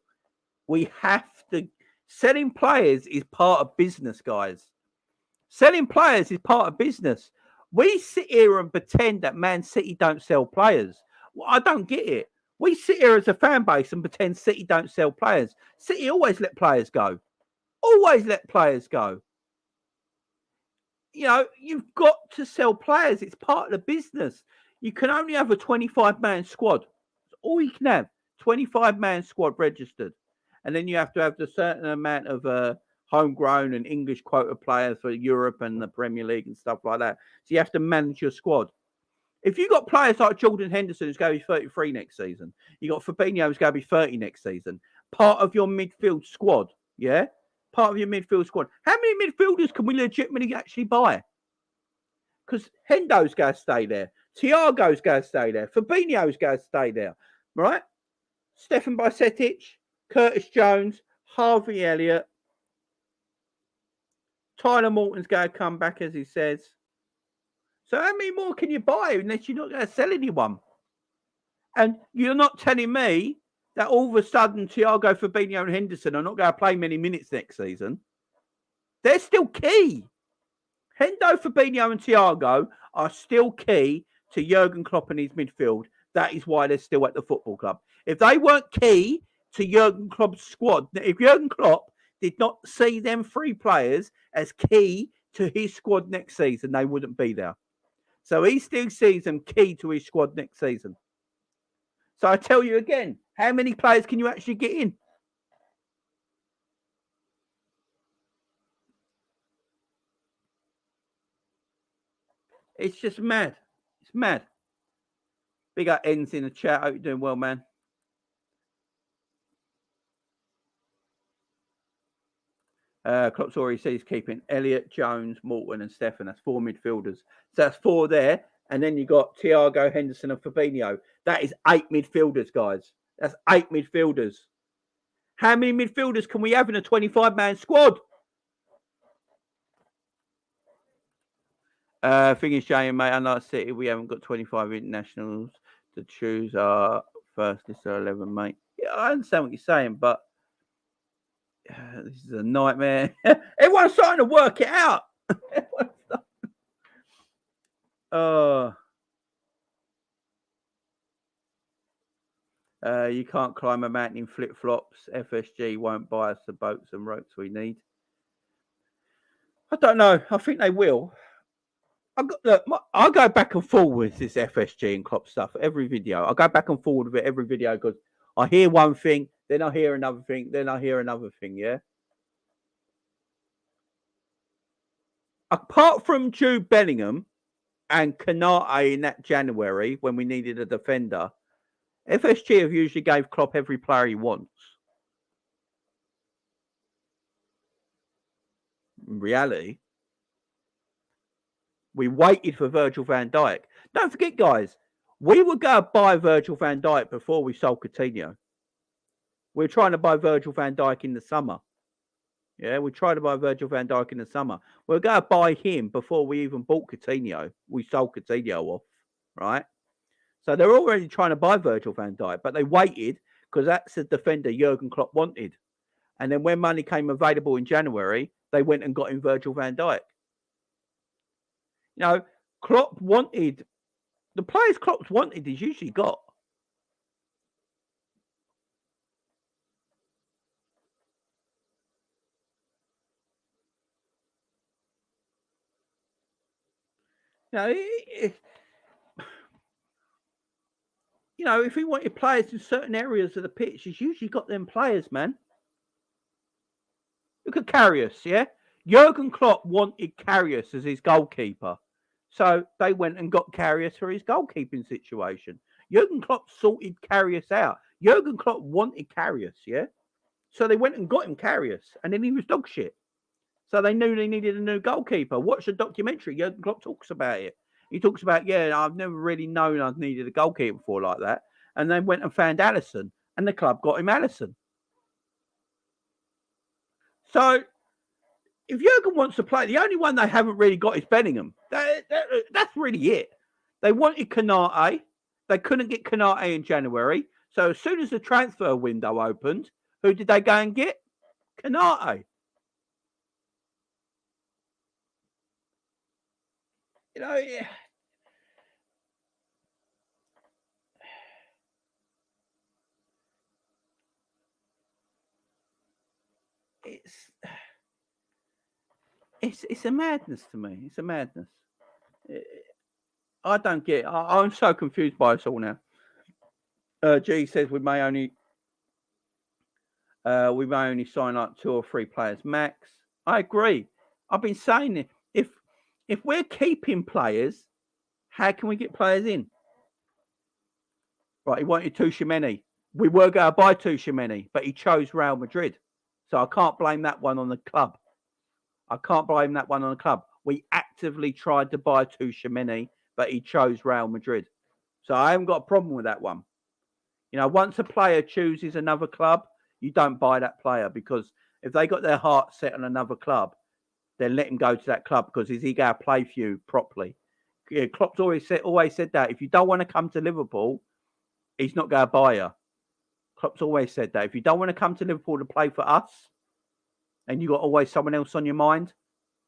[SPEAKER 1] We have to. Selling players is part of business, guys. Selling players is part of business. We sit here and pretend that Man City don't sell players. Well, I don't get it. We sit here as a fan base and pretend City don't sell players. City always let players go. Always let players go. You know, you've got to sell players. It's part of the business. You can only have a 25-man squad. That's all you can have. 25-man squad registered. And then you have to have a certain amount of homegrown and English quota players for Europe and the Premier League and stuff like that. So you have to manage your squad. If you got players like Jordan Henderson, who's going to be 33 next season, you got Fabinho, who's going to be 30 next season, part of your midfield squad, yeah? Part of your midfield squad. How many midfielders can we legitimately actually buy? Because Hendo's going to stay there. Thiago's going to stay there. Fabinho's going to stay there, right? Stefan Bajcetic, Curtis Jones, Harvey Elliott, Tyler Morton's going to come back, as he says. So how many more can you buy unless you're not going to sell anyone? And you're not telling me that all of a sudden Thiago, Fabinho and Henderson are not going to play many minutes next season. They're still key. Hendo, Fabinho and Thiago are still key to Jurgen Klopp and his midfield. That is why they're still at the football club. If they weren't key to Jurgen Klopp's squad, if Jurgen Klopp did not see them three players as key to his squad next season, they wouldn't be there. So he still sees them key to his squad next season. So I tell you again, how many players can you actually get in? It's just mad. It's mad. Big up ends in the chat. Hope you're doing well, man. Klopp's already said he's keeping Elliott, Jones, Morton, and Stefan. That's 4 midfielders. So that's 4 there. And then you got Thiago, Henderson, and Fabinho. That is 8 midfielders, guys. That's 8 midfielders. How many midfielders can we have in a 25-man squad? Thing is, Jay, mate, unlike City, we haven't got 25 internationals to choose our first list of 11, mate. Yeah, I understand what you're saying, but this is a nightmare. Everyone's starting to work it out. You can't climb a mountain in flip-flops. FSG won't buy us the boats and ropes we need. I don't know. I think they will. I go back and forward with this FSG and Klopp stuff every video. I go back and forward with it every video because I hear one thing, then I hear another thing, then I hear another thing, yeah? Apart from Jude Bellingham and Kanate in that January when we needed a defender, FSG have usually gave Klopp every player he wants. In reality, we waited for Virgil van Dijk. Don't forget, guys, we were going to buy Virgil van Dijk before we sold Coutinho. We were trying to buy Virgil van Dijk in the summer. Yeah, we tried to buy Virgil van Dijk in the summer. We were going to buy him before we even bought Coutinho. We sold Coutinho off, right? So they're already trying to buy Virgil van Dijk, but they waited because that's the defender Jurgen Klopp wanted. And then when money came available in January, they went and got him Virgil van Dijk. You know, Klopp wanted the players Klopp's wanted. He's usually got. You know, if he wanted players in certain areas of the pitch, he's usually got them players, man. Look at Karius, yeah? Jurgen Klopp wanted Karius as his goalkeeper. So they went and got Karius for his goalkeeping situation. Jurgen Klopp sorted Karius out. Jurgen Klopp wanted Karius, yeah? So they went and got him Karius, and then he was dog shit. So they knew they needed a new goalkeeper. Watch the documentary. Jurgen Klopp talks about it. He talks about, yeah, I've never really known I've needed a goalkeeper before like that. And they went and found Alisson, and the club got him Alisson. So if Jurgen wants to play, the only one they haven't really got is Bellingham. That's really it. They wanted Kanate. They couldn't get Kanate in January. So as soon as the transfer window opened, who did they go and get? Kanate. You know, yeah. It's a madness to me. It's a madness. I don't get it. I'm so confused by this all now. G says we may only sign like 2 or 3 players max. I agree. I've been saying it. If we're keeping players, how can we get players in? Right, he wanted Tuchemeni. We were going to buy Tuchemeni, but he chose Real Madrid. So I can't blame that one on the club. We actively tried to buy Tuchemeni, but he chose Real Madrid. So I haven't got a problem with that one. You know, once a player chooses another club, you don't buy that player because if they got their heart set on another club, then let him go to that club because is he going to play for you properly? Yeah, Klopp's always said that. If you don't want to come to Liverpool, he's not going to buy you. Klopp's always said that. If you don't want to come to Liverpool to play for us, and you got always someone else on your mind,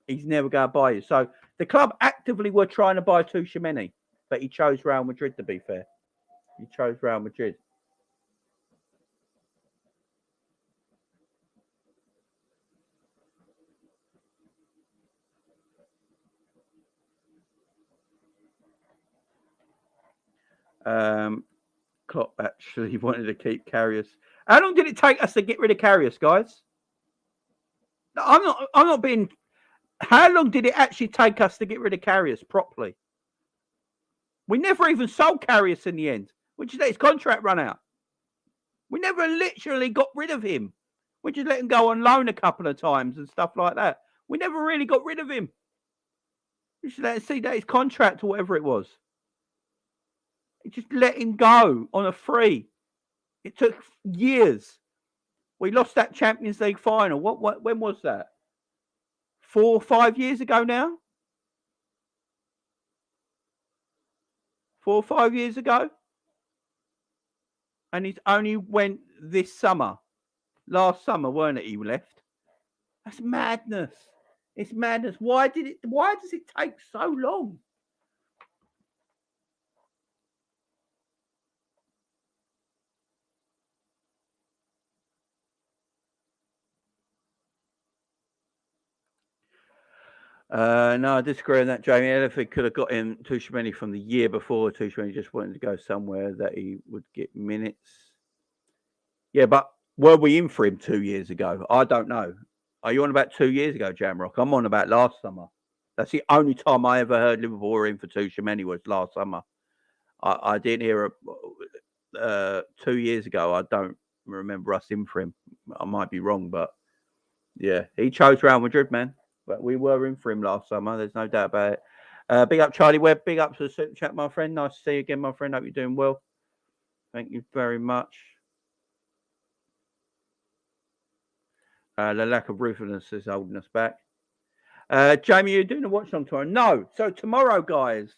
[SPEAKER 1] he's never going to buy you. So the club actively were trying to buy Tuchemeni, but he chose Real Madrid, to be fair. He chose Real Madrid. Klopp actually wanted to keep Karius. How long did it take us to get rid of Karius, guys? I'm not being. How long did it actually take us to get rid of Karius properly? We never even sold Karius in the end. We just let his contract run out. We never literally got rid of him. We just let him go on loan a couple of times and stuff like that. We never really got rid of him. We just let him see that his contract or whatever it was. We just let him go on a free. It took years. We lost that Champions League final. When was that? 4 or 5 years ago now? 4 or 5 years ago? And he's only went this summer. Last summer, weren't it? He left. That's madness. It's madness. Why does it take so long? No, I disagree on that, Jamie. Elephant could have got in Tushimeni from the year before. Tushimeni just wanted to go somewhere that he would get minutes. Yeah, but were we in for him 2 years ago? I don't know. Are you on about 2 years ago, Jamrock? I'm on about last summer. That's the only time I ever heard Liverpool were in for Tushimeni was last summer. I didn't hear 2 years ago. I don't remember us in for him. I might be wrong, but yeah, he chose Real Madrid, man. But we were in for him last summer. There's no doubt about it. Big up, Charlie Webb. Big up to the super chat, my friend. Nice to see you again, my friend. Hope you're doing well. Thank you very much. The lack of ruthlessness is holding us back. Jamie, you're doing a watch on tomorrow? No. So tomorrow, guys,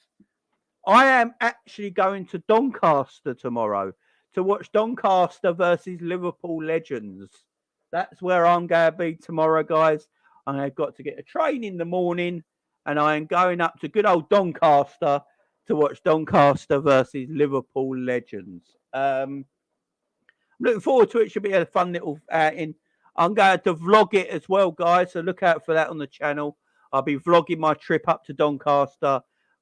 [SPEAKER 1] I am actually going to Doncaster tomorrow to watch Doncaster versus Liverpool Legends. That's where I'm going to be tomorrow, guys. I've got to get a train in the morning, and I am going up to good old Doncaster to watch Doncaster versus Liverpool Legends. I'm looking forward to it. Should be a fun little outing. I'm going to vlog it as well, guys, so look out for that on the channel. I'll be vlogging my trip up to Doncaster,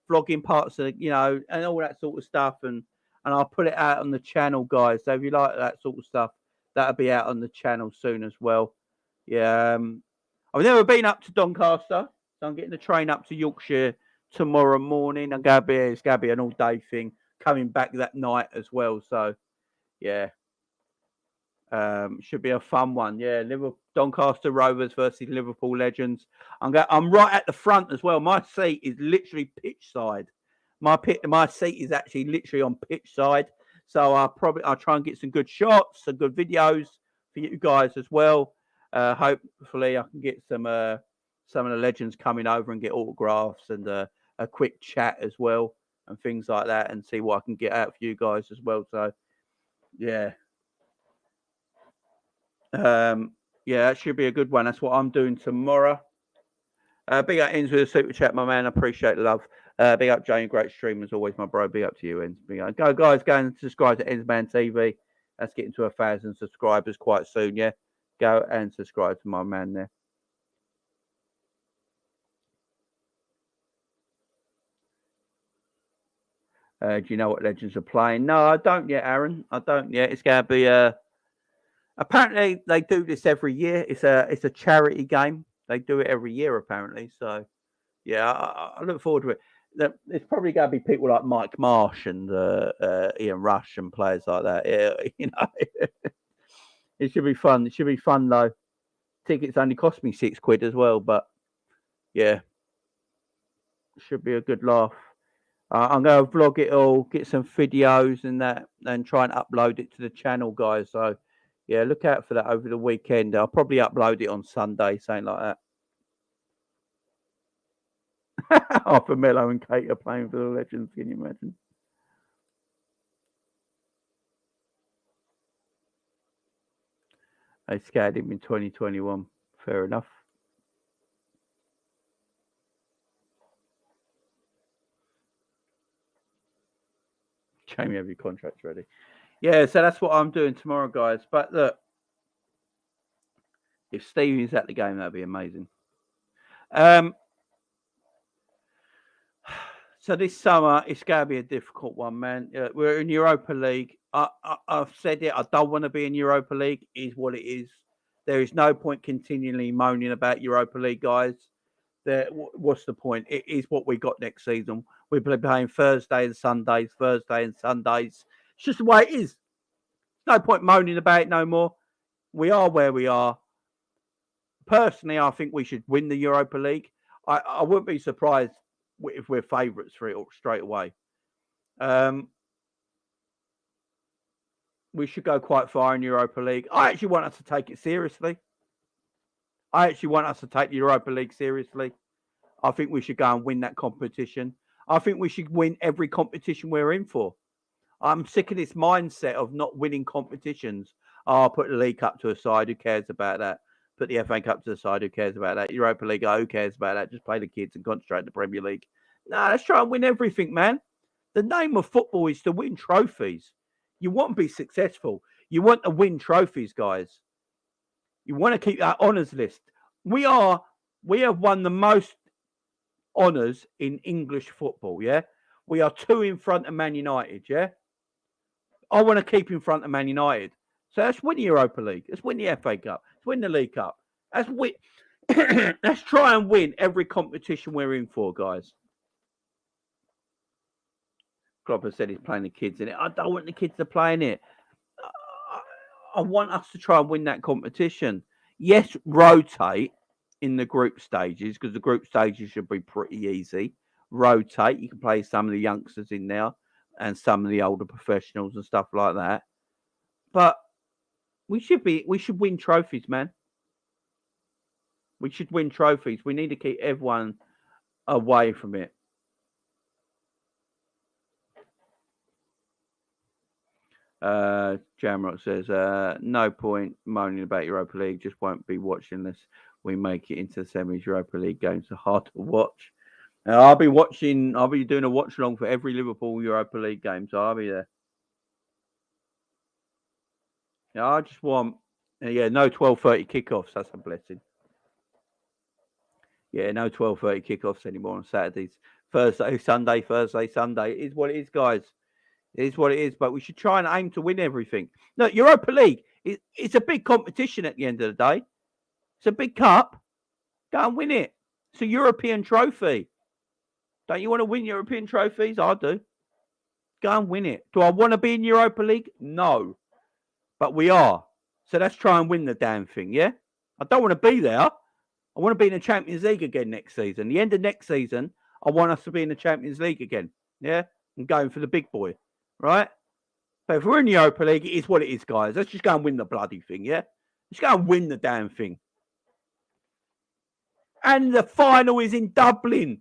[SPEAKER 1] vlogging parts of, and all that sort of stuff, and I'll put it out on the channel, guys. So if you like that sort of stuff, that'll be out on the channel soon as well. Yeah, I've never been up to Doncaster, so I'm getting the train up to Yorkshire tomorrow morning. It's going to be an all-day thing, coming back that night as well. So, yeah. Should be a fun one. Yeah, Doncaster Rovers versus Liverpool Legends. I'm right at the front as well. My seat is literally pitch side. My seat is actually literally on pitch side. So I'll try and get some good shots, some good videos for you guys as well. Hopefully I can get some of the legends coming over and get autographs and a quick chat as well and things like that, and see what I can get out for you guys as well. So yeah. Yeah, that should be a good one. That's what I'm doing tomorrow. Big up Ends with a super chat, my man. I appreciate the love. Big up Jane, great stream as always, my bro. Big up to you, Ends. Go, guys, go and subscribe to Endsman TV. That's getting to 1,000 subscribers quite soon. Yeah, go and subscribe to my man there. Do you know what legends are playing? No, I don't yet, Aaron. I don't yet. It's going to be apparently they do this every year. It's a charity game. They do it every year apparently. So yeah, I look forward to it. It's probably going to be people like Mike Marsh and Ian Rush and players like that. Yeah, it should be fun. It should be fun though. Tickets only cost me £6 as well, but yeah, should be a good laugh. I'm going to vlog it all, get some videos and that, and try and upload it to the channel, guys. So yeah, look out for that over the weekend. I'll probably upload it on Sunday, something like that. Arthur Mello and Kate are playing for the Legends. Can you imagine? They scared him in 2021. Fair enough. Jamie, have your contracts ready? Yeah, so that's what I'm doing tomorrow, guys. But look, if Stevie's at the game, that'd be amazing. So this summer, it's going to be a difficult one, man. We're in Europa League. I've said it. I don't want to be in Europa League. It is what it is. There is no point continually moaning about Europa League, guys. What's the point? It is what we got next season. We'll be playing Thursday and Sundays. It's just the way it is. No point moaning about it no more. We are where we are. Personally, I think we should win the Europa League. I wouldn't be surprised if we're favourites for it straight away. We should go quite far in Europa League. I actually want us to take it seriously. I actually want us to take the Europa League seriously. I think we should go and win that competition. I think we should win every competition we're in for. I'm sick of this mindset of not winning competitions. Oh, I'll put the League Cup to a side. Who cares about that? Put the FA Cup to the side. Who cares about that? Europa League. Oh, who cares about that? Just play the kids and concentrate on the Premier League. No, let's try and win everything, man. The name of football is to win trophies. You want to be successful. You want to win trophies, guys. You want to keep that honours list. We have won the most honours in English football, yeah? We are 2 in front of Man United, yeah? I want to keep in front of Man United. So let's win the Europa League. Let's win the FA Cup. Let's win the League Cup. Let's try and win every competition we're in for, guys. Klopp has said he's playing the kids in it. I don't want the kids to play in it. I want us to try and win that competition. Yes, rotate in the group stages, because the group stages should be pretty easy. Rotate. You can play some of the youngsters in there and some of the older professionals and stuff like that. But we should win trophies, man. We should win trophies. We need to keep everyone away from it. Jamrock says, no point moaning about Europa League, just won't be watching unless we make it into the semis. Europa League games are hard to watch. I'll be doing a watch along for every Liverpool Europa League game, so I'll be there. Yeah, I just want, no 12:30 kickoffs. That's a blessing. Yeah, no 12:30 kickoffs anymore on Saturdays. Thursday, Sunday. It is what it is, guys. It is what it is, but we should try and aim to win everything. Look, Europa League, it's a big competition at the end of the day. It's a big cup. Go and win it. It's a European trophy. Don't you want to win European trophies? I do. Go and win it. Do I want to be in Europa League? No. But we are. So let's try and win the damn thing, yeah? I don't want to be there. I want to be in the Champions League again next season. The end of next season, I want us to be in the Champions League again, yeah? I'm going for the big boy. Right? But if we're in the Europa League, it is what it is, guys. Let's just go and win the bloody thing, yeah? Let's go and win the damn thing. And the final is in Dublin.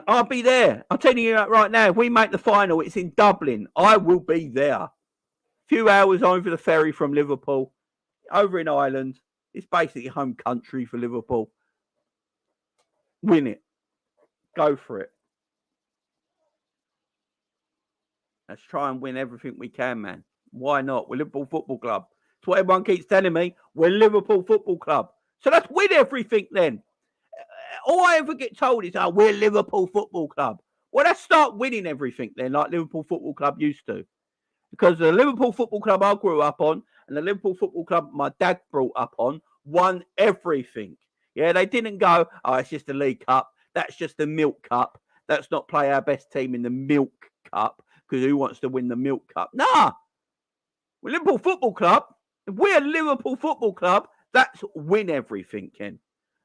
[SPEAKER 1] I'll be there. I'm telling you that right now. If we make the final, it's in Dublin. I will be there. A few hours over the ferry from Liverpool, over in Ireland. It's basically home country for Liverpool. Win it. Go for it. Let's try and win everything we can, man. Why not? We're Liverpool Football Club. That's what everyone keeps telling me. We're Liverpool Football Club. So let's win everything then. All I ever get told is, we're Liverpool Football Club. Well, let's start winning everything then, like Liverpool Football Club used to. Because the Liverpool Football Club I grew up on and the Liverpool Football Club my dad brought up on won everything. Yeah, they didn't go, it's just a League Cup. That's just the Milk Cup. Let's not play our best team in the Milk Cup. Because who wants to win the Milk Cup? Nah. We're Liverpool Football Club. If we're Liverpool Football Club, that's win everything, Ken.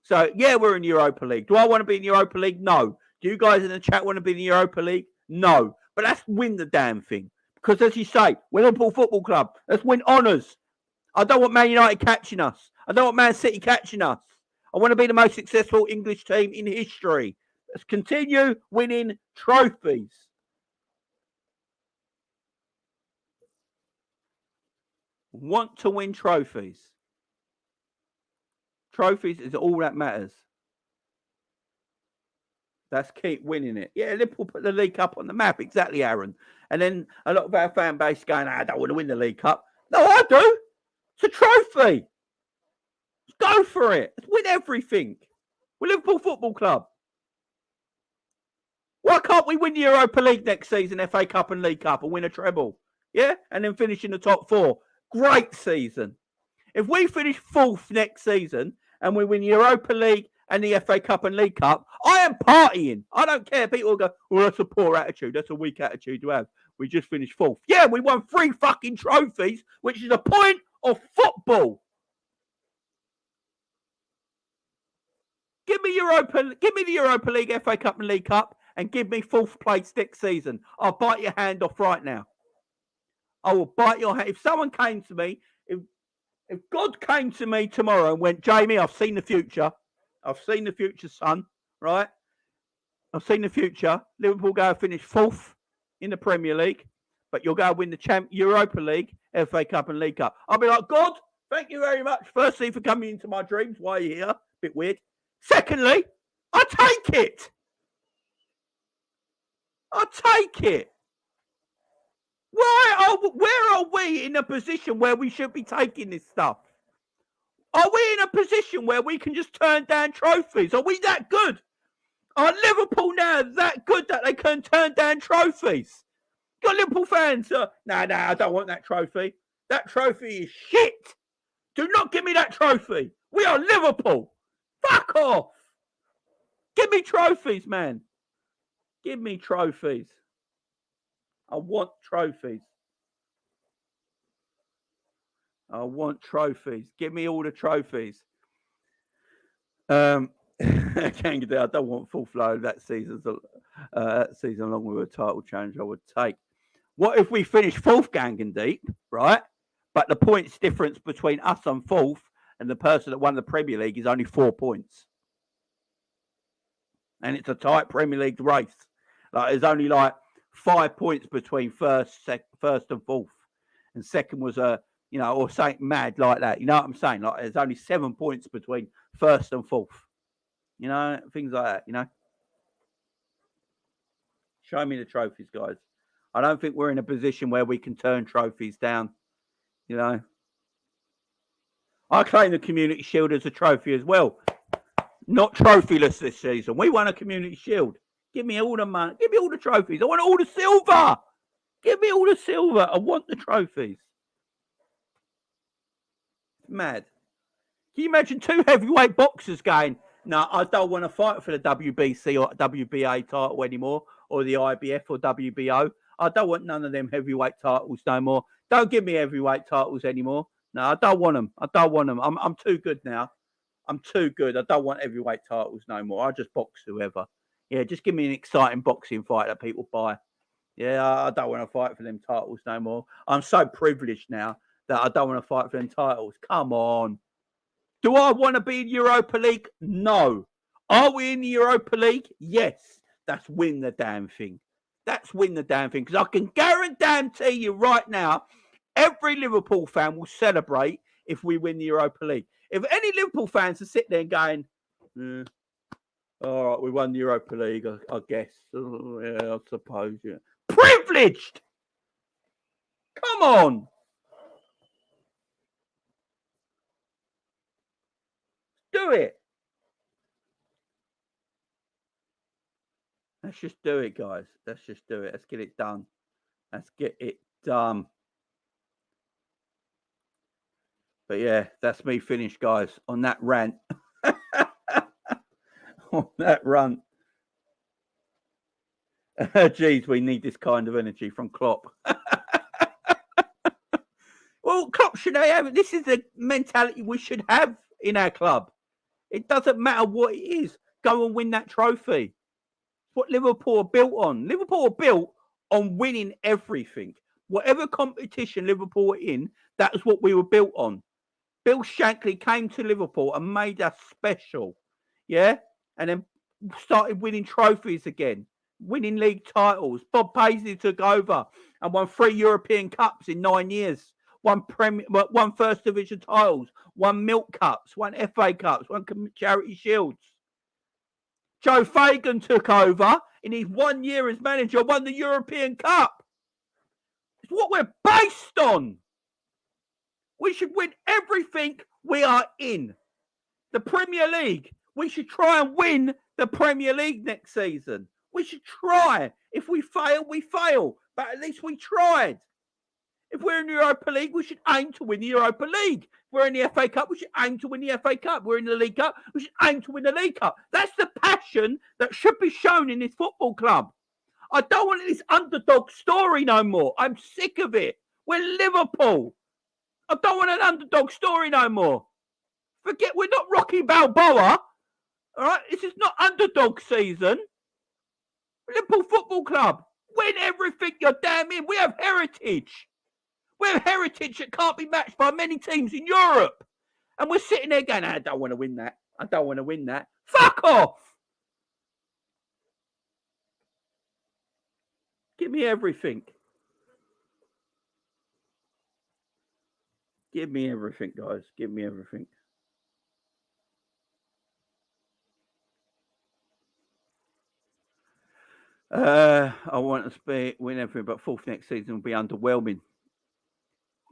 [SPEAKER 1] So, yeah, we're in Europa League. Do I want to be in Europa League? No. Do you guys in the chat want to be in Europa League? No. But let's win the damn thing. Because, as you say, we're Liverpool Football Club. Let's win honours. I don't want Man United catching us. I don't want Man City catching us. I want to be the most successful English team in history. Let's continue winning trophies. Want to win trophies. Trophies is all that matters. Let's keep winning it. Yeah, Liverpool put the League Cup on the map. Exactly, Aaron. And then a lot of our fan base going, I don't want to win the League Cup. No, I do. It's a trophy. Let's go for it. Let's win everything. We're Liverpool Football Club. Why can't we win the Europa League next season, FA Cup and League Cup, and win a treble? Yeah? And then finish in the top 4. Great season. If we finish 4th next season and we win Europa League and the FA Cup and League Cup, I am partying. I don't care. People will go, well, that's a poor attitude. That's a weak attitude to have. We just finished 4th. Yeah, we won 3 fucking trophies, which is the point of football. Give me the Europa League, FA Cup and League Cup, and give me 4th place next season. I'll bite your hand off right now. I will bite your hand. If someone came to me, if God came to me tomorrow and went, Jamie, I've seen the future. I've seen the future, son. Right? I've seen the future. Liverpool go finish 4th. in the Premier League, but you'll go win the Europa League, FA Cup and League Cup. I'll be like, God, thank you very much. Firstly, for coming into my dreams. Why are you here? Bit weird. Secondly, I take it. I take it. Where are we in a position where we should be taking this stuff? Are we in a position where we can just turn down trophies? Are we that good? Are Liverpool now that good that they can turn down trophies? Got Liverpool fans. No, I don't want that trophy. That trophy is shit. Do not give me that trophy. We are Liverpool. Fuck off. Give me trophies, man. Give me trophies. I want trophies. I want trophies. Give me all the trophies. I don't want full flow that season along with a title challenge I would take. What if we finish fourth Gangan Deep, right? But the points difference between us and fourth and the person that won the Premier League is only 4 points. And it's a tight Premier League race. Like there's only like 5 points between first and fourth. And second was or something mad like that. You know what I'm saying? Like there's only 7 points between first and fourth. You know, things like that, you know. Show me the trophies, guys. I don't think we're in a position where we can turn trophies down, you know. I claim the Community Shield as a trophy as well. Not trophyless this season. We won a Community Shield. Give me all the money. Give me all the trophies. I want all the silver. Give me all the silver. I want the trophies. Mad. Can you imagine 2 heavyweight boxers going, no, I don't want to fight for the WBC or WBA title anymore, or the IBF or WBO. I don't want none of them heavyweight titles no more. Don't give me heavyweight titles anymore. No, I don't want them. I don't want them. I'm too good now. I'm too good. I don't want heavyweight titles no more. I just box whoever. Yeah, just give me an exciting boxing fight that people buy. Yeah, I don't want to fight for them titles no more. I'm so privileged now that I don't want to fight for them titles. Come on. Do I want to be in Europa League? No. Are we in the Europa League? Yes. That's win the damn thing. That's win the damn thing. Because I can guarantee you right now, every Liverpool fan will celebrate if we win the Europa League. If any Liverpool fans are sitting there going, all right, we won the Europa League, I guess. Yeah, I suppose, yeah. Privileged! Come on! Do it. Let's just do it, guys. Let's just do it. Let's get it done. Let's get it done. But yeah, that's me finished, guys, on that rant. On that rant. Geez, we need this kind of energy from Klopp. Well, Klopp should have it. This is the mentality we should have in our club. It doesn't matter what it is. Go and win that trophy. It's what Liverpool are built on. Liverpool are built on winning everything. Whatever competition Liverpool are in, that's what we were built on. Bill Shankly came to Liverpool and made us special. Yeah? And then started winning trophies again. Winning league titles. Bob Paisley took over and won 3 European Cups in 9 years. Won First Division titles. Won Milk Cups. Won FA Cups. Won Charity Shields. Joe Fagan took over in his 1 year as manager. Won the European Cup. It's what we're based on. We should win everything we are in. The Premier League. We should try and win the Premier League next season. We should try. If we fail, we fail. But at least we tried. If we're in the Europa League, we should aim to win the Europa League. If we're in the FA Cup, we should aim to win the FA Cup. If we're in the League Cup, we should aim to win the League Cup. That's the passion that should be shown in this football club. I don't want this underdog story no more. I'm sick of it. We're Liverpool. I don't want an underdog story no more. Forget, we're not Rocky Balboa. All right, this is not underdog season. Liverpool Football Club. Win everything you're damn in. We have heritage. We have heritage that can't be matched by many teams in Europe. And we're sitting there going, I don't want to win that. I don't want to win that. Fuck off. Give me everything. Give me everything, guys. Give me everything. I want to win everything, but fourth next season will be underwhelming.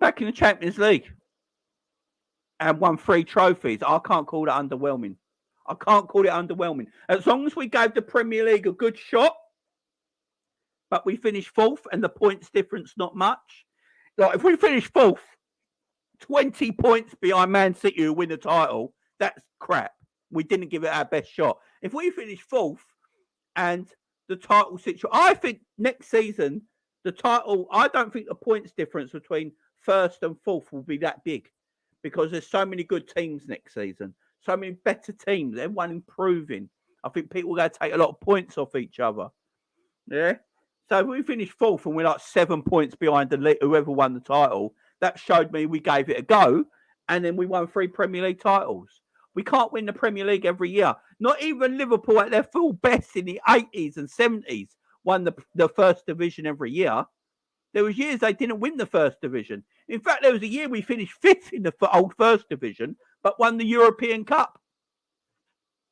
[SPEAKER 1] Back in the Champions League and won 3 trophies. I can't call that underwhelming. I can't call it underwhelming. As long as we gave the Premier League a good shot, but we finished fourth and the points difference not much. Like if we finish fourth, 20 points behind Man City who win the title, that's crap. We didn't give it our best shot. If we finish fourth and the title situation, I think next season, the title, I don't think the points difference between first and fourth will be that big because there's so many good teams next season, so many better teams, everyone improving. I think people are going to take a lot of points off each other. Yeah. So if we finish fourth and we're like 7 points behind whoever won the title, that showed me we gave it a go, and then we won 3 Premier League titles. We can't win the Premier League every year. Not even Liverpool at their full best in the 80s and 70s won the first division every year. There was years they didn't win the first division. In fact, there was a year we finished 5th in the old first division, but won the European Cup.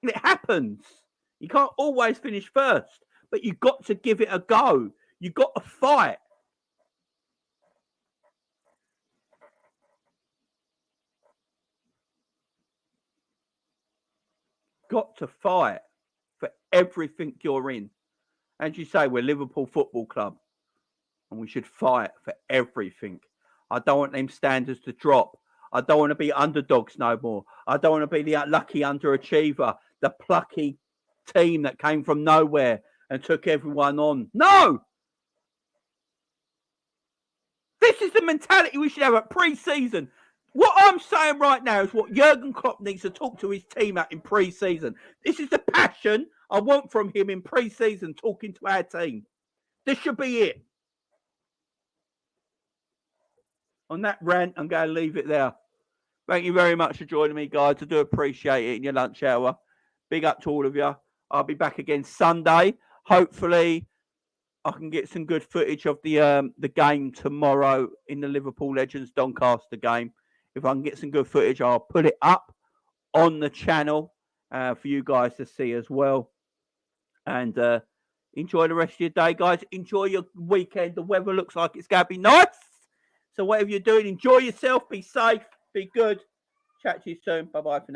[SPEAKER 1] It happens. You can't always finish first, but you've got to give it a go. You've got to fight. Got to fight for everything you're in. As you say, we're Liverpool Football Club, and we should fight for everything. I don't want them standards to drop. I don't want to be underdogs no more. I don't want to be the lucky underachiever, the plucky team that came from nowhere and took everyone on. No! This is the mentality we should have at pre-season. What I'm saying right now is what Jurgen Klopp needs to talk to his team at in pre-season. This is the passion I want from him in pre-season, talking to our team. This should be it. On that rant, I'm going to leave it there. Thank you very much for joining me, guys. I do appreciate it in your lunch hour. Big up to all of you. I'll be back again Sunday. Hopefully, I can get some good footage of the game tomorrow in the Liverpool Legends Doncaster game. If I can get some good footage, I'll put it up on the channel for you guys to see as well. And enjoy the rest of your day, guys. Enjoy your weekend. The weather looks like it's going to be nice. So whatever you're doing, enjoy yourself. Be safe. Be good. Chat to you soon. Bye-bye for now.